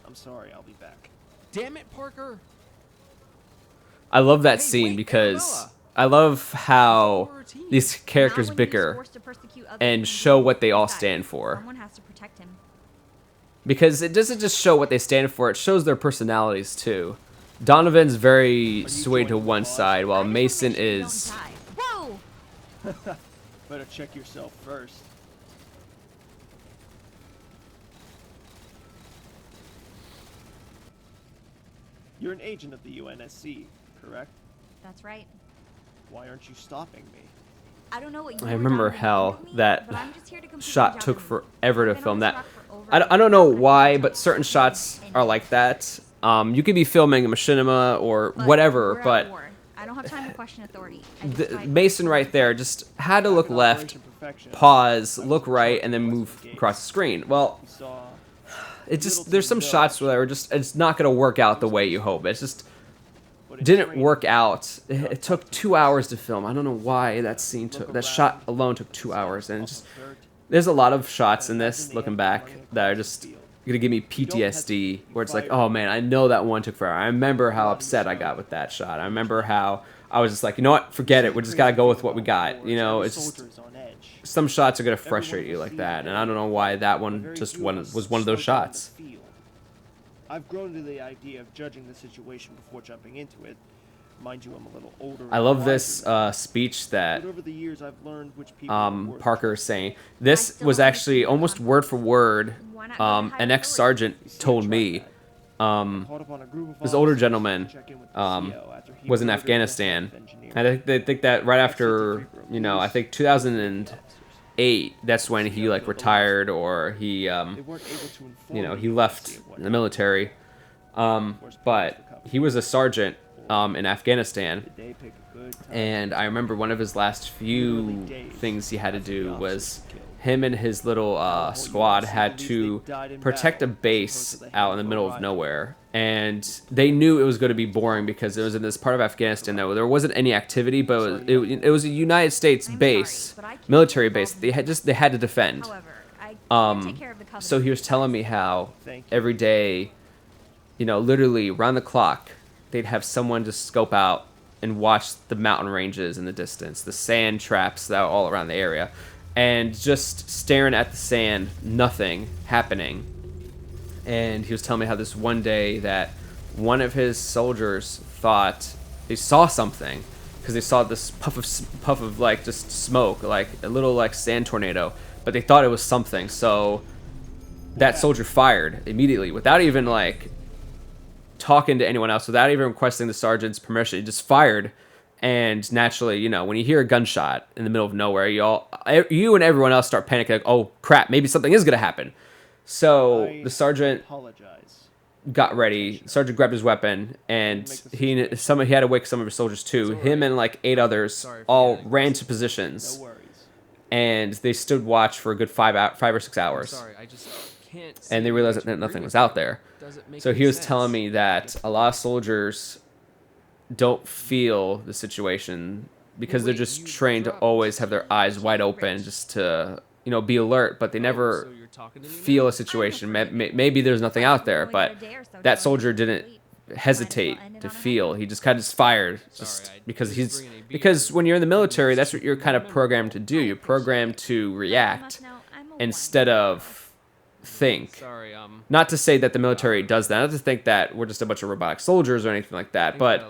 I'm sorry, I'll be back. Damn it, Parker! I love that Hey, scene wait, because Arabella. I love how We're a team. these characters Now when he's bicker forced to persecute others and and show what they all besides, stand for. Someone has to protect him. Because it doesn't just show what they stand for, it shows their personalities too. Donovan's very swayed to joining the one cause? side, while I just wanna Mason make sure you don't is... die. Whoa! Better check yourself first. You're an agent of the UNSC, correct? That's right. Why aren't you stopping me? I don't know what you I or remember Donovan how told me, that but I'm just here to complete shot my job took and leave. forever to I've been film on that. this rock for over I don't know a year, why, and but certain it's shots been are like that. You could be filming a Machinima or But whatever, we're at but war. I don't have time to question authority. I just fight Mason right there just had to look Back in left, Operation Perfection, pause, I was look in right, charge and then of the move Western across the screen. Well, We saw it just little there's to some no shots where it's not gonna work out the way you hope. It's just but in didn't training, work out. It took 2 hours to film. I don't know why that scene took that shot alone took 2 hours, and it's just there's a lot of shots in this looking back that are just gonna give me PTSD, where it's like, oh man, I know that one took forever. I remember how upset I got with that shot. I remember how I was just like, you know what, forget it. We just gotta go with what we got. You know, it's just, some shots are gonna frustrate you like that, and I don't know why that one just was one of those shots. I've grown to the idea of judging the situation before jumping into it. Mind you, I'm a little older. I and love wiser this now, speech that but over the years, I've learned which people are worth Parker is saying. This was actually almost word for word an ex-sergeant told me. caught up on a group of This older officers gentleman to check in with the CO after he was in murdered the Afghanistan. head engineer. And they think that right after, you know, I think 2008, that's when he like retired, or he, They weren't able to inform you know, the he UNSC left of what the military. But he was a sergeant in Afghanistan. Did they pick a good time? And I remember one of his last few things he had to do was him and his little squad had to protect a base out in the middle of nowhere. And they knew it was going to be boring because it was in this part of Afghanistan that there wasn't any activity, but it was a United States base, military base. They had to defend. However, I can't take care of the covenant. So he was telling me how Thank you. every day, you know, literally around the clock, they'd have someone just scope out and watch the mountain ranges in the distance, the sand traps that are all around the area, and just staring at the sand, nothing happening. And he was telling me how this one day that one of his soldiers thought they saw something because they saw this puff of like just smoke, like a little like sand tornado, but they thought it was something. So that soldier fired immediately without even like talking to anyone else, without even requesting the sergeant's permission. He just fired. And naturally, you know, when you hear a gunshot in the middle of nowhere, you and everyone else start panicking, like, oh crap, maybe something is gonna happen. So the sergeant got ready. The sergeant grabbed his weapon, and he had to wake some of his soldiers too. Him and like 8 others all ran to positions, and they stood watch for a good 5 or 6 hours. Sorry, I just can't. And they realized that nothing was out there. So he was telling me that a lot of soldiers don't feel the situation because they're just trained to always have their eyes wide open, just to, you know, be alert, but they never feel a situation. Maybe there's nothing out there, but that soldier didn't hesitate to feel. He just kind of fired, just because when you're in the military, that's what you're kind of programmed to do. You're programmed to react instead of think. Not to say that the military does that. Not to think that we're just a bunch of robotic soldiers or anything like that, but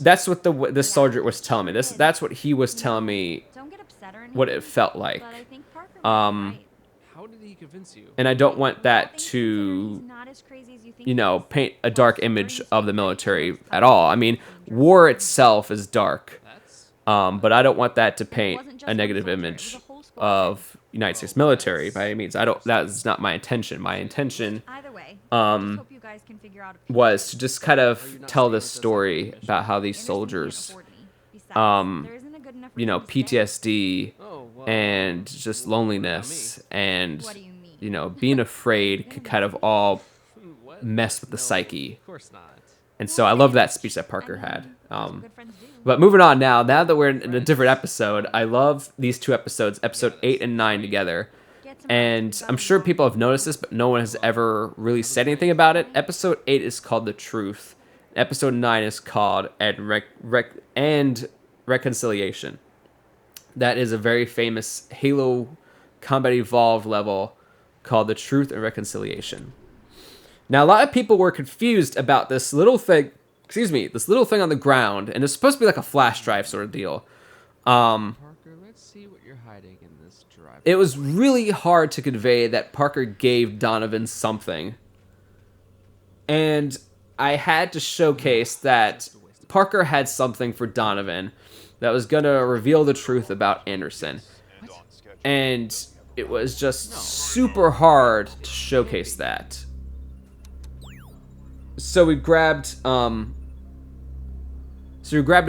that's what this soldier was telling me. That's what he was telling me. Don't get upset or anything, What it felt like. but I think Parker was right. How did he convince you? And I don't want that Things to, considered, he's not as crazy as you think you he know, is. paint a Plus, dark during image the of the state fight, military he was at all. I mean, dangerous. war itself is dark. That's But I don't want that to And it paint wasn't just a one negative soldier, it was image a whole squad. of United States military by any means. That's not my intention. My intention Either way, I just hope you guys can figure out a was to just kind of Are you not tell staying this with us after story the mission? about how these Anderson can't soldiers, afford me. Besides, there isn't a good enough you know, reason to stay. PTSD Oh, well, and just what about loneliness and, What do you mean? you know, being afraid could kind of all What? mess with the No, psyche. Of course not. And so I love that speech that Parker I mean, had. that's what good friends do. But moving on now that we're in a different episode, I love these two episodes, episode 8 and 9 together. Get some And rest, I'm sure people have noticed this, but no one has ever really said anything about it. Episode 8 is called The Truth. Episode 9 is called And Reconciliation. That is a very famous Halo Combat Evolved level called The Truth and Reconciliation. Now, a lot of people were confused about this little thing, this little thing on the ground, and it's supposed to be like a flash drive sort of deal. Parker, let's see what you're hiding in this drive. It was really hard to convey that Parker gave Donovan something. And I had to showcase that Parker had something for Donovan that was going to reveal the truth about Anderson. And it was just super hard to showcase that. So we grabbed a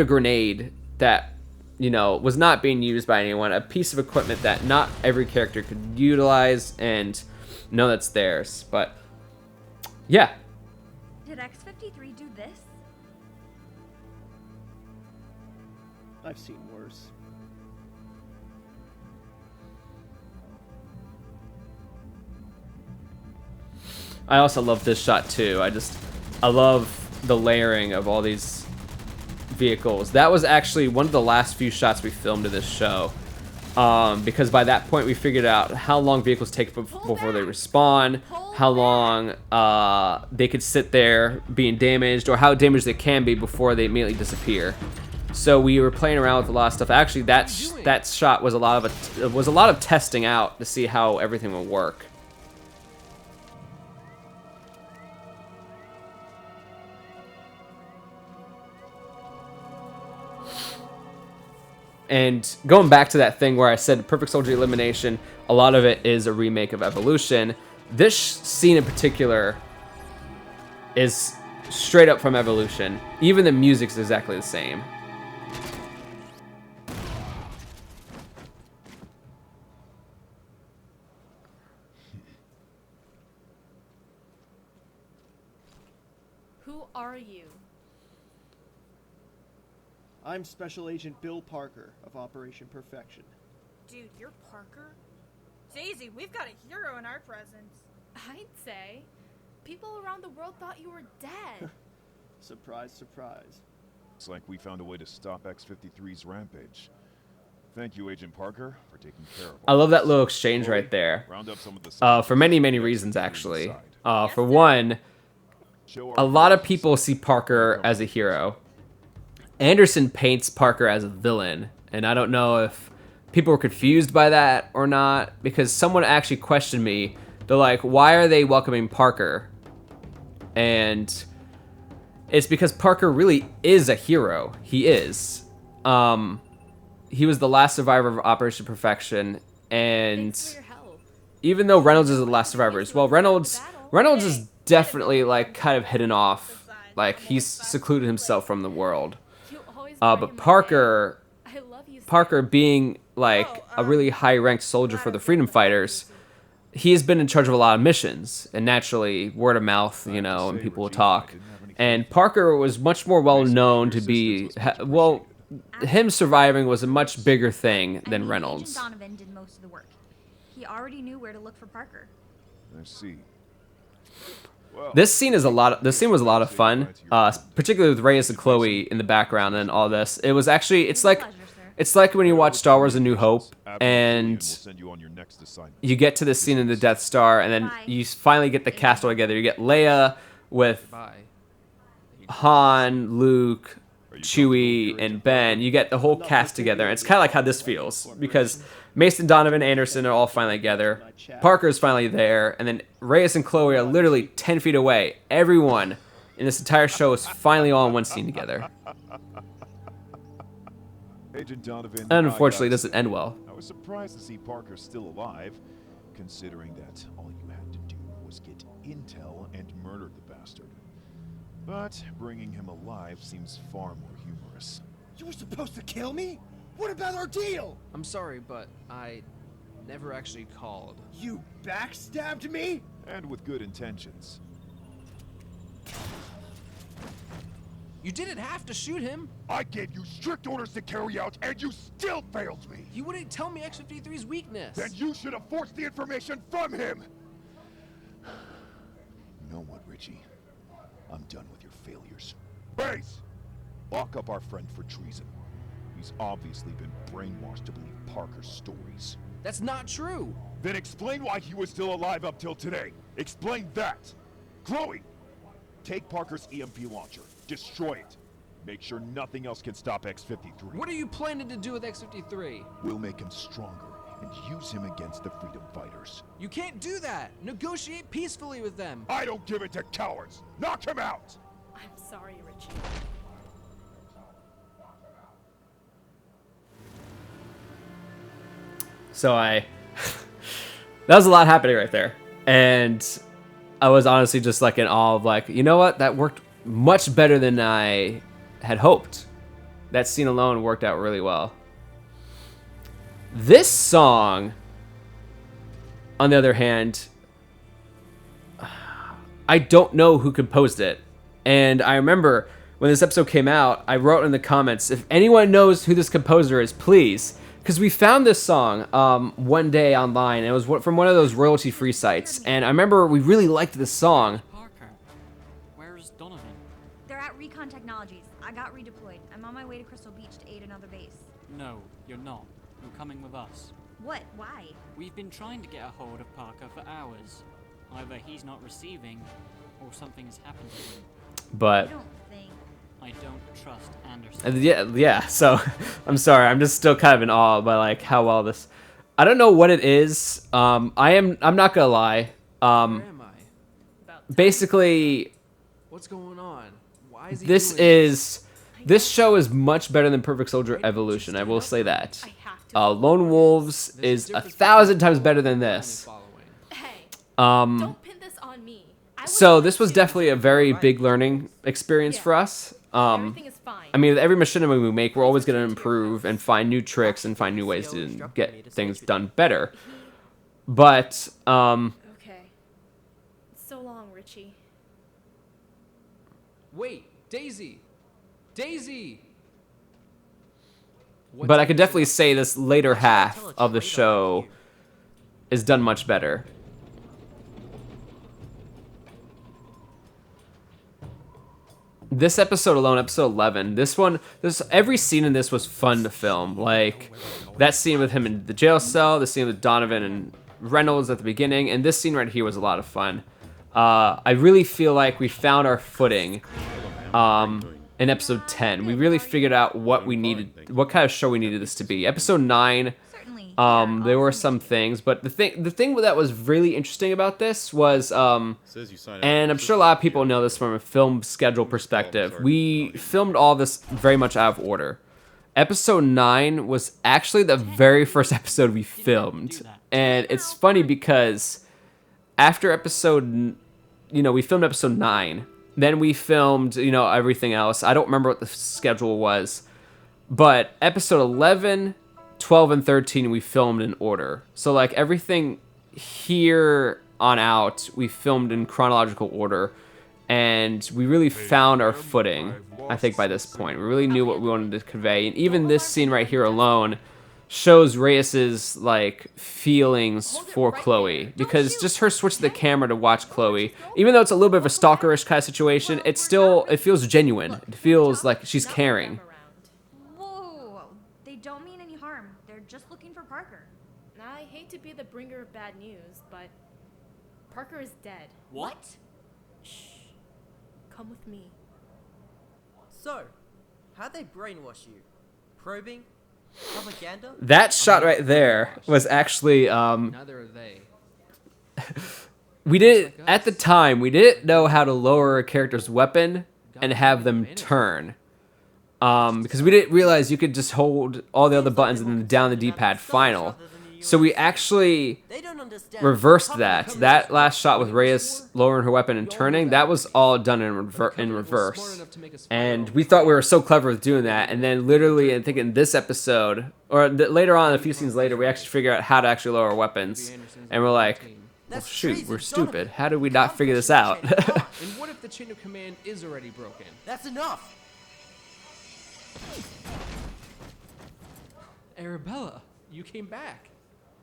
grenade that, you know, was not being used by anyone, a piece of equipment that not every character could utilize and know that's theirs. But yeah, Did X-53 do this? I've seen worse. I also love this shot too. I love the layering of all these vehicles. That was actually one of the last few shots we filmed of this show. Because by that point we figured out how long vehicles take before they respawn, how long they could sit there being damaged, or how damaged they can be before they immediately disappear. So we were playing around with a lot of stuff. Actually, that shot was a lot of testing out to see how everything would work. And going back to that thing where I said Perfect Soldier Elimination, a lot of it is a remake of Evolution. This scene in particular is straight up from Evolution. Even the music's exactly the same. Who are you? I'm Special Agent Bill Parker of Operation Perfection. Dude, you're Parker? Daisy, we've got a hero in our presence. I'd say. People around the world thought you were dead. Surprise, surprise. Looks like we found a way to stop X-53's rampage. Thank you, Agent Parker, for taking care of I love that us. little exchange right there. Round up some of the For many, many reasons, actually. For one, a lot of people see Parker as a hero. Anderson paints Parker as a villain, and I don't know if people were confused by that or not, because someone actually questioned me. They're like, why are they welcoming Parker? And it's because Parker really is a hero. He is. He was the last survivor of Operation Perfection, and Thanks for your help. even though Reynolds is the last survivor as well, Reynolds is definitely like kind of hidden off. Like he's secluded himself from the world. You always But brighten my Parker, day. I love you, Sam. Parker being like a really high-ranked soldier for the Freedom Fighters, he has been in charge of a lot of missions, and naturally, word of mouth, you know, and people will talk. And Parker was much more well known to be, him surviving was a much bigger thing than Agent Reynolds. Donovan did most of the work. He already knew where to look for Parker. I see. This scene was a lot of fun, particularly with Reyes and Chloe in the background and all this. It was actually, it's like when you watch Star Wars: A New Hope, and you get to this scene in the Death Star, and then you finally get the cast all together. You get Leia with Han, Luke, Chewie, and Ben. You get the whole cast together. And it's kind of like how this feels, because Mason, Donovan, Anderson are all finally together. Parker's finally there, and then Reyes and Chloe are literally 10 feet away. Everyone in this entire show is finally all in one scene together. Agent Donovan, And unfortunately, it I gotta doesn't say, end well. I was surprised to see Parker still alive, considering that all you had to do was get intel and murder the bastard. But bringing him alive seems far more humorous. You were supposed to kill me? What about our deal? I'm sorry, but I never actually called. You backstabbed me? And with good intentions. You didn't have to shoot him. I gave you strict orders to carry out, and you still failed me! You wouldn't tell me X-53's weakness. Then you should have forced the information from him! You know what, Richie? I'm done with your failures. Base! Lock up our friend for treason. He's obviously been brainwashed to believe Parker's stories. That's not true. Then explain why he was still alive up till today. Explain that. Chloe! Take Parker's EMP launcher. Destroy it. Make sure nothing else can stop X-53. What are you planning to do with X-53? We'll make him stronger and use him against the freedom fighters. You can't do that. Negotiate peacefully with them. I don't give it to cowards. Knock him out! I'm sorry, Richie. So that was a lot happening right there. And I was honestly just like in awe of like, you know what? That worked much better than I had hoped. That scene alone worked out really well. This song, on the other hand, I don't know who composed it. And I remember when this episode came out, I wrote in the comments, if anyone knows who this composer is, please. Because we found this song one day online. And it was from one of those royalty-free sites. And I remember we really liked this song. Parker, where's Donovan? They're at Recon Technologies. I got redeployed. I'm on my way to Crystal Beach to aid another base. No, you're not. You're coming with us. What? Why? We've been trying to get a hold of Parker for hours. Either he's not receiving, or something has happened to him. But I don't think. I don't trust Anderson. yeah. So I'm sorry. I'm just still kind of in awe by like how well this. I don't know what it is. I'm not gonna lie. Where am I? Basically, What's going on? Why is he this doing is. This show is much better than Perfect Soldier Evolution. I will say that. Lone Wolves is 1,000 times better than this. Hey, Um, don't pin this on me. So this was definitely a very big learning experience for us. Everything is fine. I mean, with every machinima we make, we're always going to improve and find new tricks and find new ways to get things done better. But, Okay. So long, Richie. Wait, Daisy! Daisy! but I could definitely say this later half of the show is done much better. This episode alone, episode 11, every scene in this was fun to film. Like, that scene with him in the jail cell, the scene with Donovan and Reynolds at the beginning, and this scene right here was a lot of fun. I really feel like we found our footing in episode 10. We really figured out what we needed, what kind of show we needed this to be. Episode 9, there were some things, but the thing that was really interesting about this was, and I'm sure a lot of people know this from a film schedule perspective, we filmed all this very much out of order. Episode 9 was actually the very first episode we filmed, and it's funny because after we filmed episode 9, then we filmed, everything else. I don't remember what the schedule was, but episode 11, 12, and 13 we filmed in order. So like everything here on out, we filmed in chronological order, and we really found our footing, I think, by this point. We really knew what we wanted to convey, and even this scene right here alone shows Reyes's like feelings for Chloe, because just her switching the camera to watch Chloe, even though it's a little bit of a stalkerish kind of situation, it feels genuine. It feels like she's caring. Whoa! They don't mean any harm. They're just looking for Parker. I hate to be the bringer of bad news, but Parker is dead. What? Shh. Come with me. So, how'd they brainwash you? Probing? Propaganda? That shot right there was actually Neither are they. we didn't at the time we didn't know how to lower a character's weapon and have them turn. Because we didn't realize you could just hold all the other buttons and then down the D-pad final. So we actually reversed that. That last shot with Reyes lowering her weapon and turning, that was all done in reverse. And we thought we were so clever with doing that. And then literally, I think in this episode, or later on, a few scenes later, we actually figure out how to actually lower weapons. And we're like, well, shoot, we're stupid. How did we not figure this out? And what if the chain of command is already broken? That's enough. Arabella, you came back.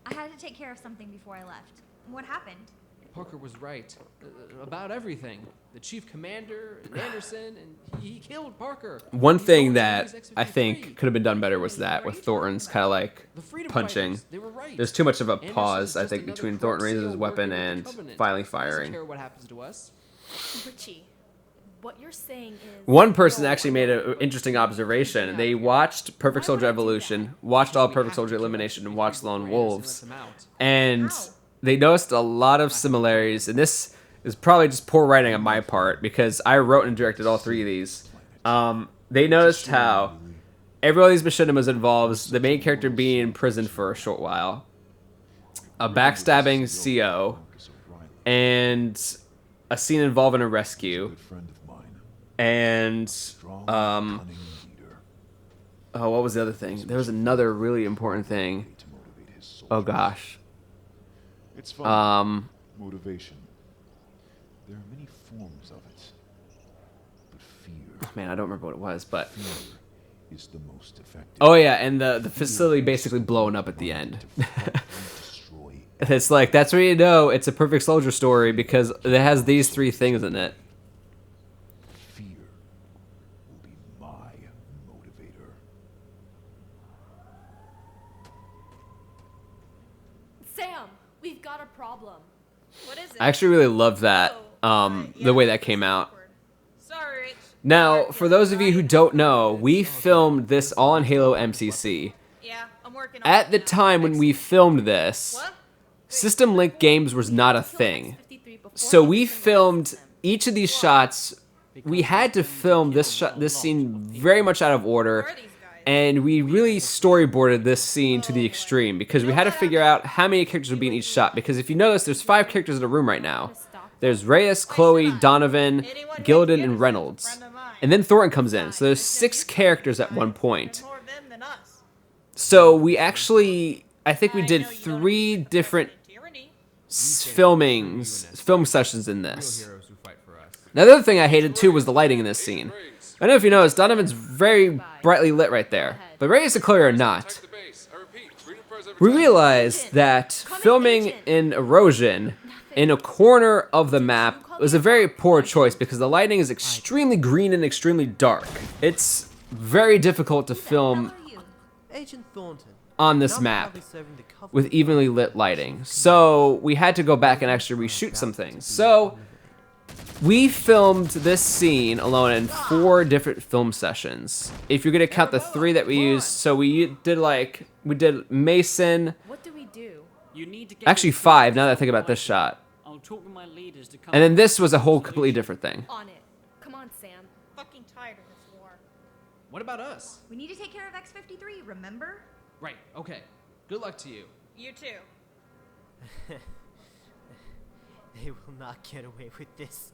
I had to take care of something before I left. What happened? Parker was right about everything. The chief commander, and Anderson, and he killed Parker. One thing that I think could have been done better was that with Thornton's kind of like punching. There's too much of a pause, I think, between Thornton raising his weapon and finally firing. Care what happens to us. Richie, what you're saying is... One person actually made an interesting observation. They watched Perfect Soldier Evolution, watched all Perfect Soldier Elimination, and watched Lone Wolves. And they noticed a lot of similarities. And this is probably just poor writing on my part, because I wrote and directed all three of these. They noticed how every one of these machinimas involves the main character being in prison for a short while, a backstabbing CO, and a scene involving a rescue. And oh, what was the other thing? There was another really important thing. Oh gosh. It's fun. Motivation. There are many forms of it. But fear. Man, I don't remember what it was, but Fear is the most effective. oh yeah, and the facility basically blowing up at the end. It's like, that's where you know it's a Perfect Soldier story, because it has these three things in it. Fear will be my motivator. Sam, we've got a problem. What is it? I actually really love that, the way that came out. Sorry. Now, for those of you who don't know, we filmed this all on Halo MCC. Yeah, I'm working on At it the now. time when we filmed this, What? System Link games was not a thing. So we filmed each of these shots. We had to film this scene very much out of order, and we really storyboarded this scene to the extreme, because we had to figure out how many characters would be in each shot. Because if you notice, there's 5 characters in the room right now. There's Reyes, Chloe, Donovan, Gillidan, and Reynolds. And then Thornton comes in. So there's 6 characters at one point. More of them than us. So we actually, I think we did 3 different film sessions in this. Now, the other thing I hated too was the lighting in this scene. I don't know if you noticed, Donovan's very brightly lit right there, but Reyes and Chloe are not. We realized that filming in Erosion in a corner of the map was a very poor choice, because the lighting is extremely green and extremely dark. It's very difficult to film Agent Thornton. on this map with evenly lit lighting. So we had to go back and actually reshoot some things. So we filmed this scene alone in 4 different film sessions. If you're gonna count the 3 that we used, so we did Mason. What do we do? You need to get Actually 5, now that I think about this shot. I'll talk with my leaders to come. And then this was a whole completely different thing. On it. Come on, Sam. Fucking tired of this war. What about us? We need to take care of X-53, remember? Right, okay. Good luck to you. You too. They will not get away with this.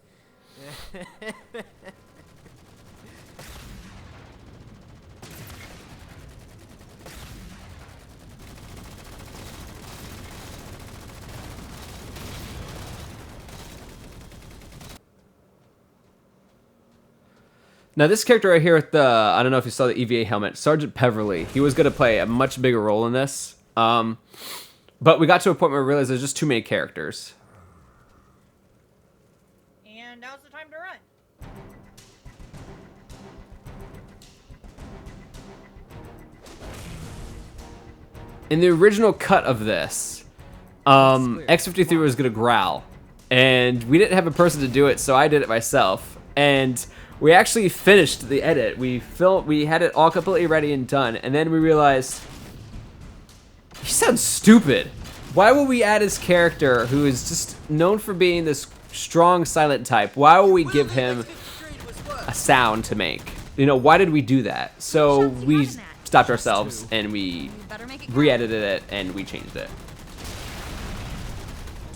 Now this character right here with the, I don't know if you saw the EVA helmet, Sergeant Peverly, he was going to play a much bigger role in this. But we got to a point where we realized there's just too many characters. And now's the time to run. In the original cut of this, X-53 was going to growl. And we didn't have a person to do it, so I did it myself. And we actually finished the edit. We had it all completely ready and done, and then we realized he sounds stupid. Why would we add his character, who is just known for being this strong silent type? Why would we give him a sound to make? You know, why did we do that? So we stopped ourselves and we re-edited it and we changed it.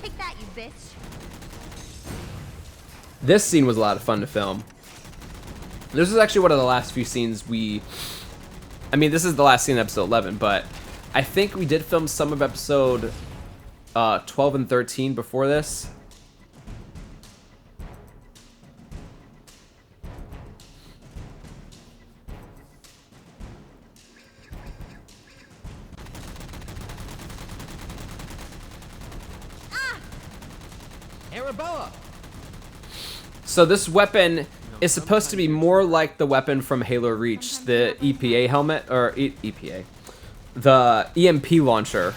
Take that, you bitch. This scene was a lot of fun to film. This was actually one of the last few scenes I mean, this is the last scene in episode 11, but I think we did film some of episode 12 and 13 before this. Araboa! So this weapon is supposed to be more like the weapon from Halo Reach, the EPA helmet, or EPA. The EMP launcher.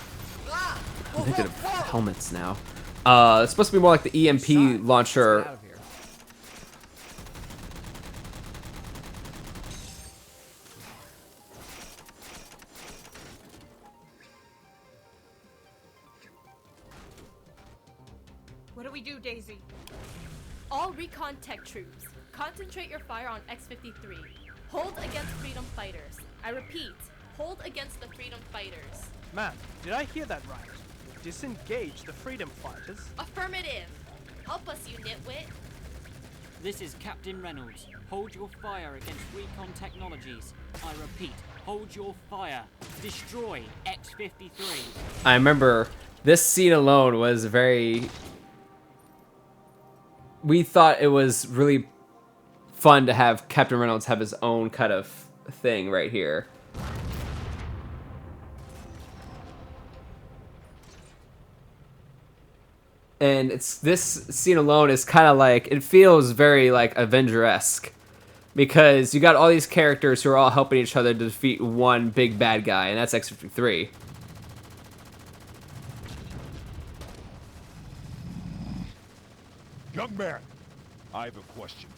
I'm thinking of helmets now. It's supposed to be more like the EMP launcher. What do we do, Daisy? All recon tech troops, concentrate your fire on X-53. Hold against freedom fighters. I repeat, hold against the freedom fighters. Ma'am, did I hear that right? Disengage the freedom fighters? Affirmative. Help us, you nitwit. This is Captain Reynolds. Hold your fire against Recon Technologies. I repeat, hold your fire. Destroy X-53. I remember this scene alone was very... We thought it was really fun to have Captain Reynolds have his own kind of thing right here. And this scene alone is kind of like, it feels very like Avenger-esque, because you got all these characters who are all helping each other to defeat one big bad guy, and that's X-53. Young man, I have a question.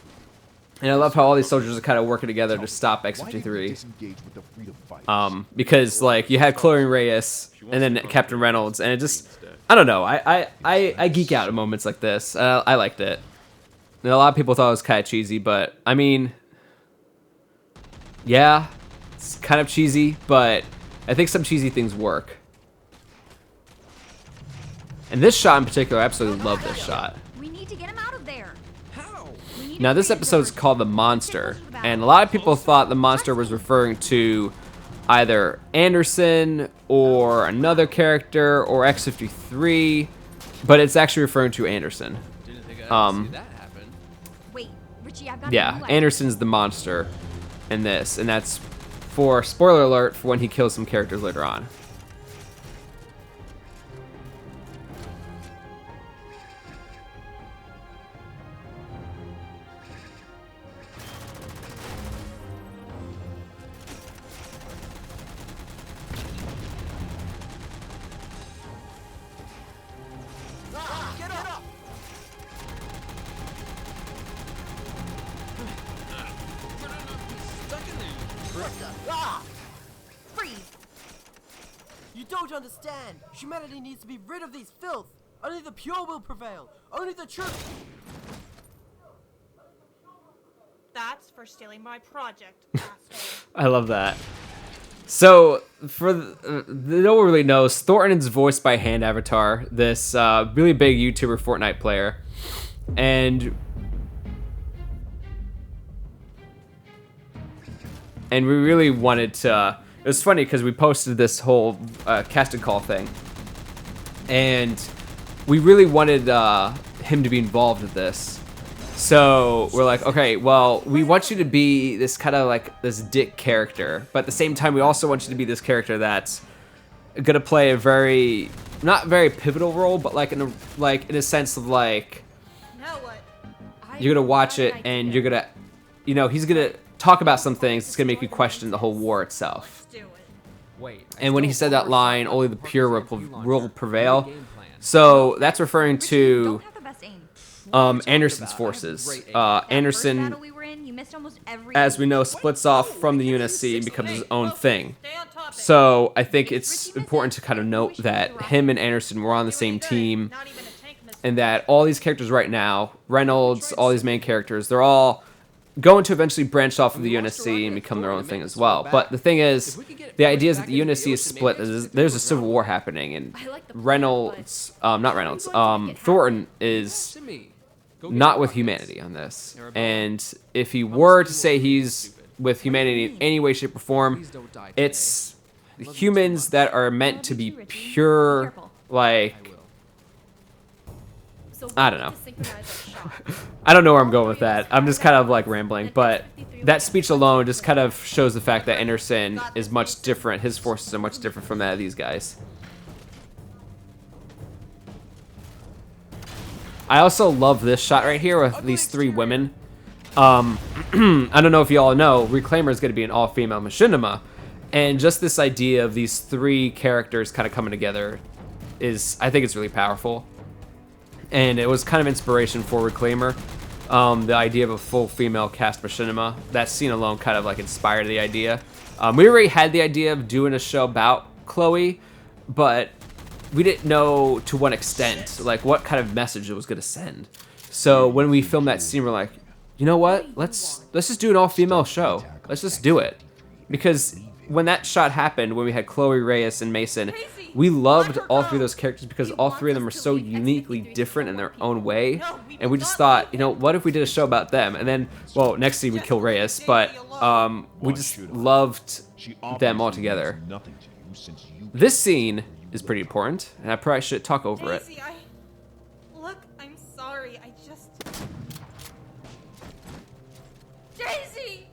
And I love how all these soldiers are kind of working together to stop X-53. Because like you had Chloe Reyes and then Captain Reynolds, and it just, I don't know. I geek out at moments like this. I liked it. And a lot of people thought it was kind of cheesy, but I mean, yeah, it's kind of cheesy, but I think some cheesy things work. And this shot in particular, I absolutely love this shot. We need to get him out of there. How? Now this episode is called The Monster, and a lot of people thought the monster was referring to either Anderson or another character or X-53, but it's actually referring to Anderson. Didn't think I'd see that happen. Wait, Richie, I've got Yeah, Anderson's the monster in this, and that's for, spoiler alert, for when he kills some characters later on. Freeze! You don't understand. Humanity needs to be rid of these filth. Only the pure will prevail. Only the truth. That's for stealing my project, asshole. I love that. So, for no one really knows, Thornton is voiced by Hand Avatar, this really big YouTuber Fortnite player. And we really wanted to... It was funny because we posted this whole casting call thing. And we really wanted him to be involved with this. So we're like, okay, well, we want you to be this kind of like this dick character, but at the same time, we also want you to be this character that's gonna play a very, not very pivotal role, but like in a sense of like, Now what? you're gonna watch it and you're gonna, you know, he's gonna talk about some things that's gonna make you question the whole war itself. Wait. And when he said that line, only the pure will prevail. So that's referring to Anderson's forces. Anderson You missed almost every. as we know, splits off from the UNSC and becomes his own thing. So I think it's important to kind of note that him and Anderson were on the same team, and that all these characters right now, Reynolds, all these main characters, they're all going to eventually branch off of the UNSC and become their own thing as well. But the thing is, the idea is that the UNSC is split. There's a civil war happening, and Reynolds, not Reynolds, Thornton is not with humanity on this. And if he were to say he's with humanity in any way, shape, or form, it's humans that are meant to be pure, like, I don't know. I don't know where I'm going with that. I'm just kind of like rambling, but that speech alone just kind of shows the fact that Anderson is much different. His forces are much different from that of these guys. I also love this shot right here with these three women. I don't know if you all know, Reclaimer is going to be an all-female machinima, and just this idea of these three characters kind of coming together is, I think it's really powerful. And it was kind of inspiration for Reclaimer. The idea of a full female cast machinima, that scene alone kind of like inspired the idea. We already had the idea of doing a show about Chloe, but we didn't know to what extent, like what kind of message it was going to send. So when we filmed that scene, we're like, you know what? Let's just do an all-female show. Let's just do it. Because when that shot happened, when we had Chloe, Reyes, and Mason, we loved all three of those characters because all three of them are so uniquely different in their own way. And we just thought, you know, what if we did a show about them? And then, well, next scene we'd kill Reyes, but we just loved them all together. This scene is pretty important, and I probably should talk over it. Look, I'm sorry. I just... Daisy!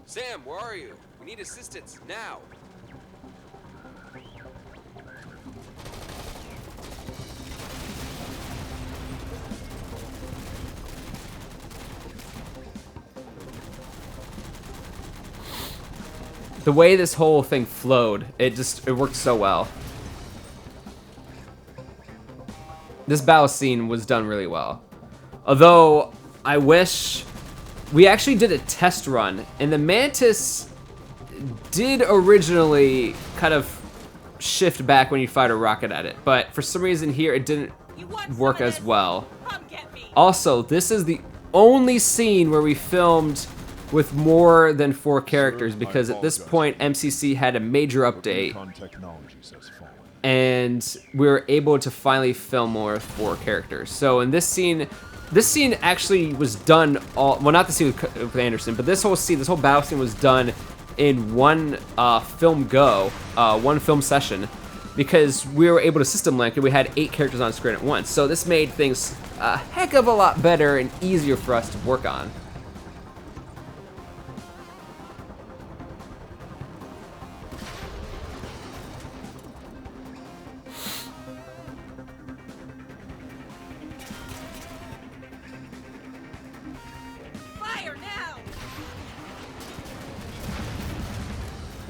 Sam, where are you? We need assistance, now! The way this whole thing flowed, it worked so well. This battle scene was done really well. Although, I wish... We actually did a test run, and the Mantis did originally kind of shift back when you fired a rocket at it, but for some reason here it didn't work as well. Also, this is the only scene where we filmed with more than 4 characters, because at this point MCC had a major update, and we were able to finally film more with 4 characters. So in this scene actually was done well, not the scene with Anderson, but this whole scene, this whole battle scene was done in one one film session, because we were able to system link and we had 8 characters on screen at once. So this made things a heck of a lot better and easier for us to work on.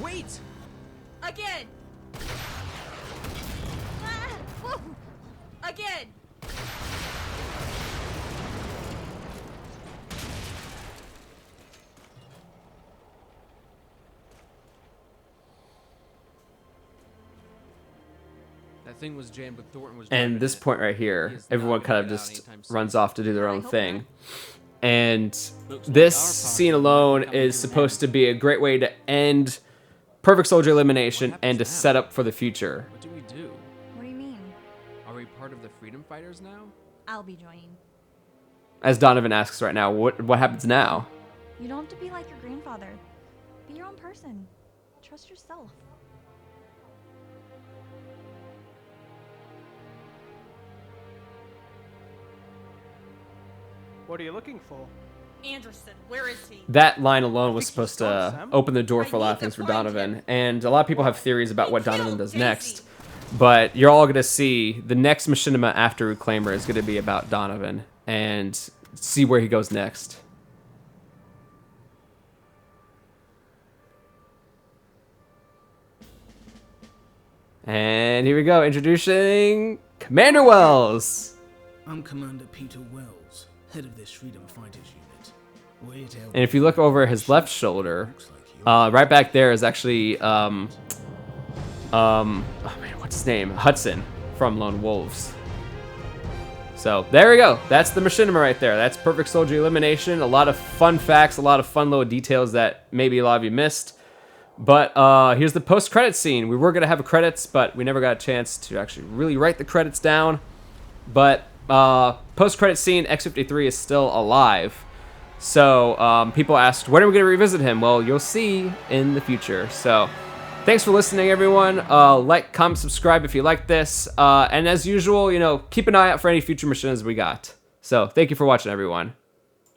Wait! Again! Again! That thing was jammed, but Thornton was. And this point right here, everyone kind of just runs off to do their own thing. And this scene alone is supposed to be a great way to end Perfect Soldier Elimination and to set up for the future. What do we do? What do you mean? Are we part of the Freedom Fighters now? I'll be joining. As Donovan asks right now, what happens now? You don't have to be like your grandfather. Be your own person. Trust yourself. What are you looking for? Anderson, where is he? That line alone was supposed to open the door for a lot of things for Donovan, and a lot of people have theories about what Donovan does next. But you're all going to see the next Machinima after Reclaimer is going to be about Donovan, and see where he goes next. And here we go, introducing Commander Wells. I'm Commander Peter Wells, head of this Freedom Fighters unit. We're here to help. And if you look over his left shoulder, right back there is actually, oh man, what's his name? Hudson from Lone Wolves. So there we go. That's the machinima right there. That's Perfect Soldier Elimination. A lot of fun facts, a lot of fun little details that maybe a lot of you missed. But here's the post-credit scene. We were going to have credits, but we never got a chance to actually really write the credits down. But post-credit scene, X-53 is still alive. So people asked, when are we going to revisit him? Well, you'll see in the future. So thanks for listening, everyone. Like, comment, subscribe if you like this. And as usual, you know, keep an eye out for any future missions we got. So thank you for watching, everyone.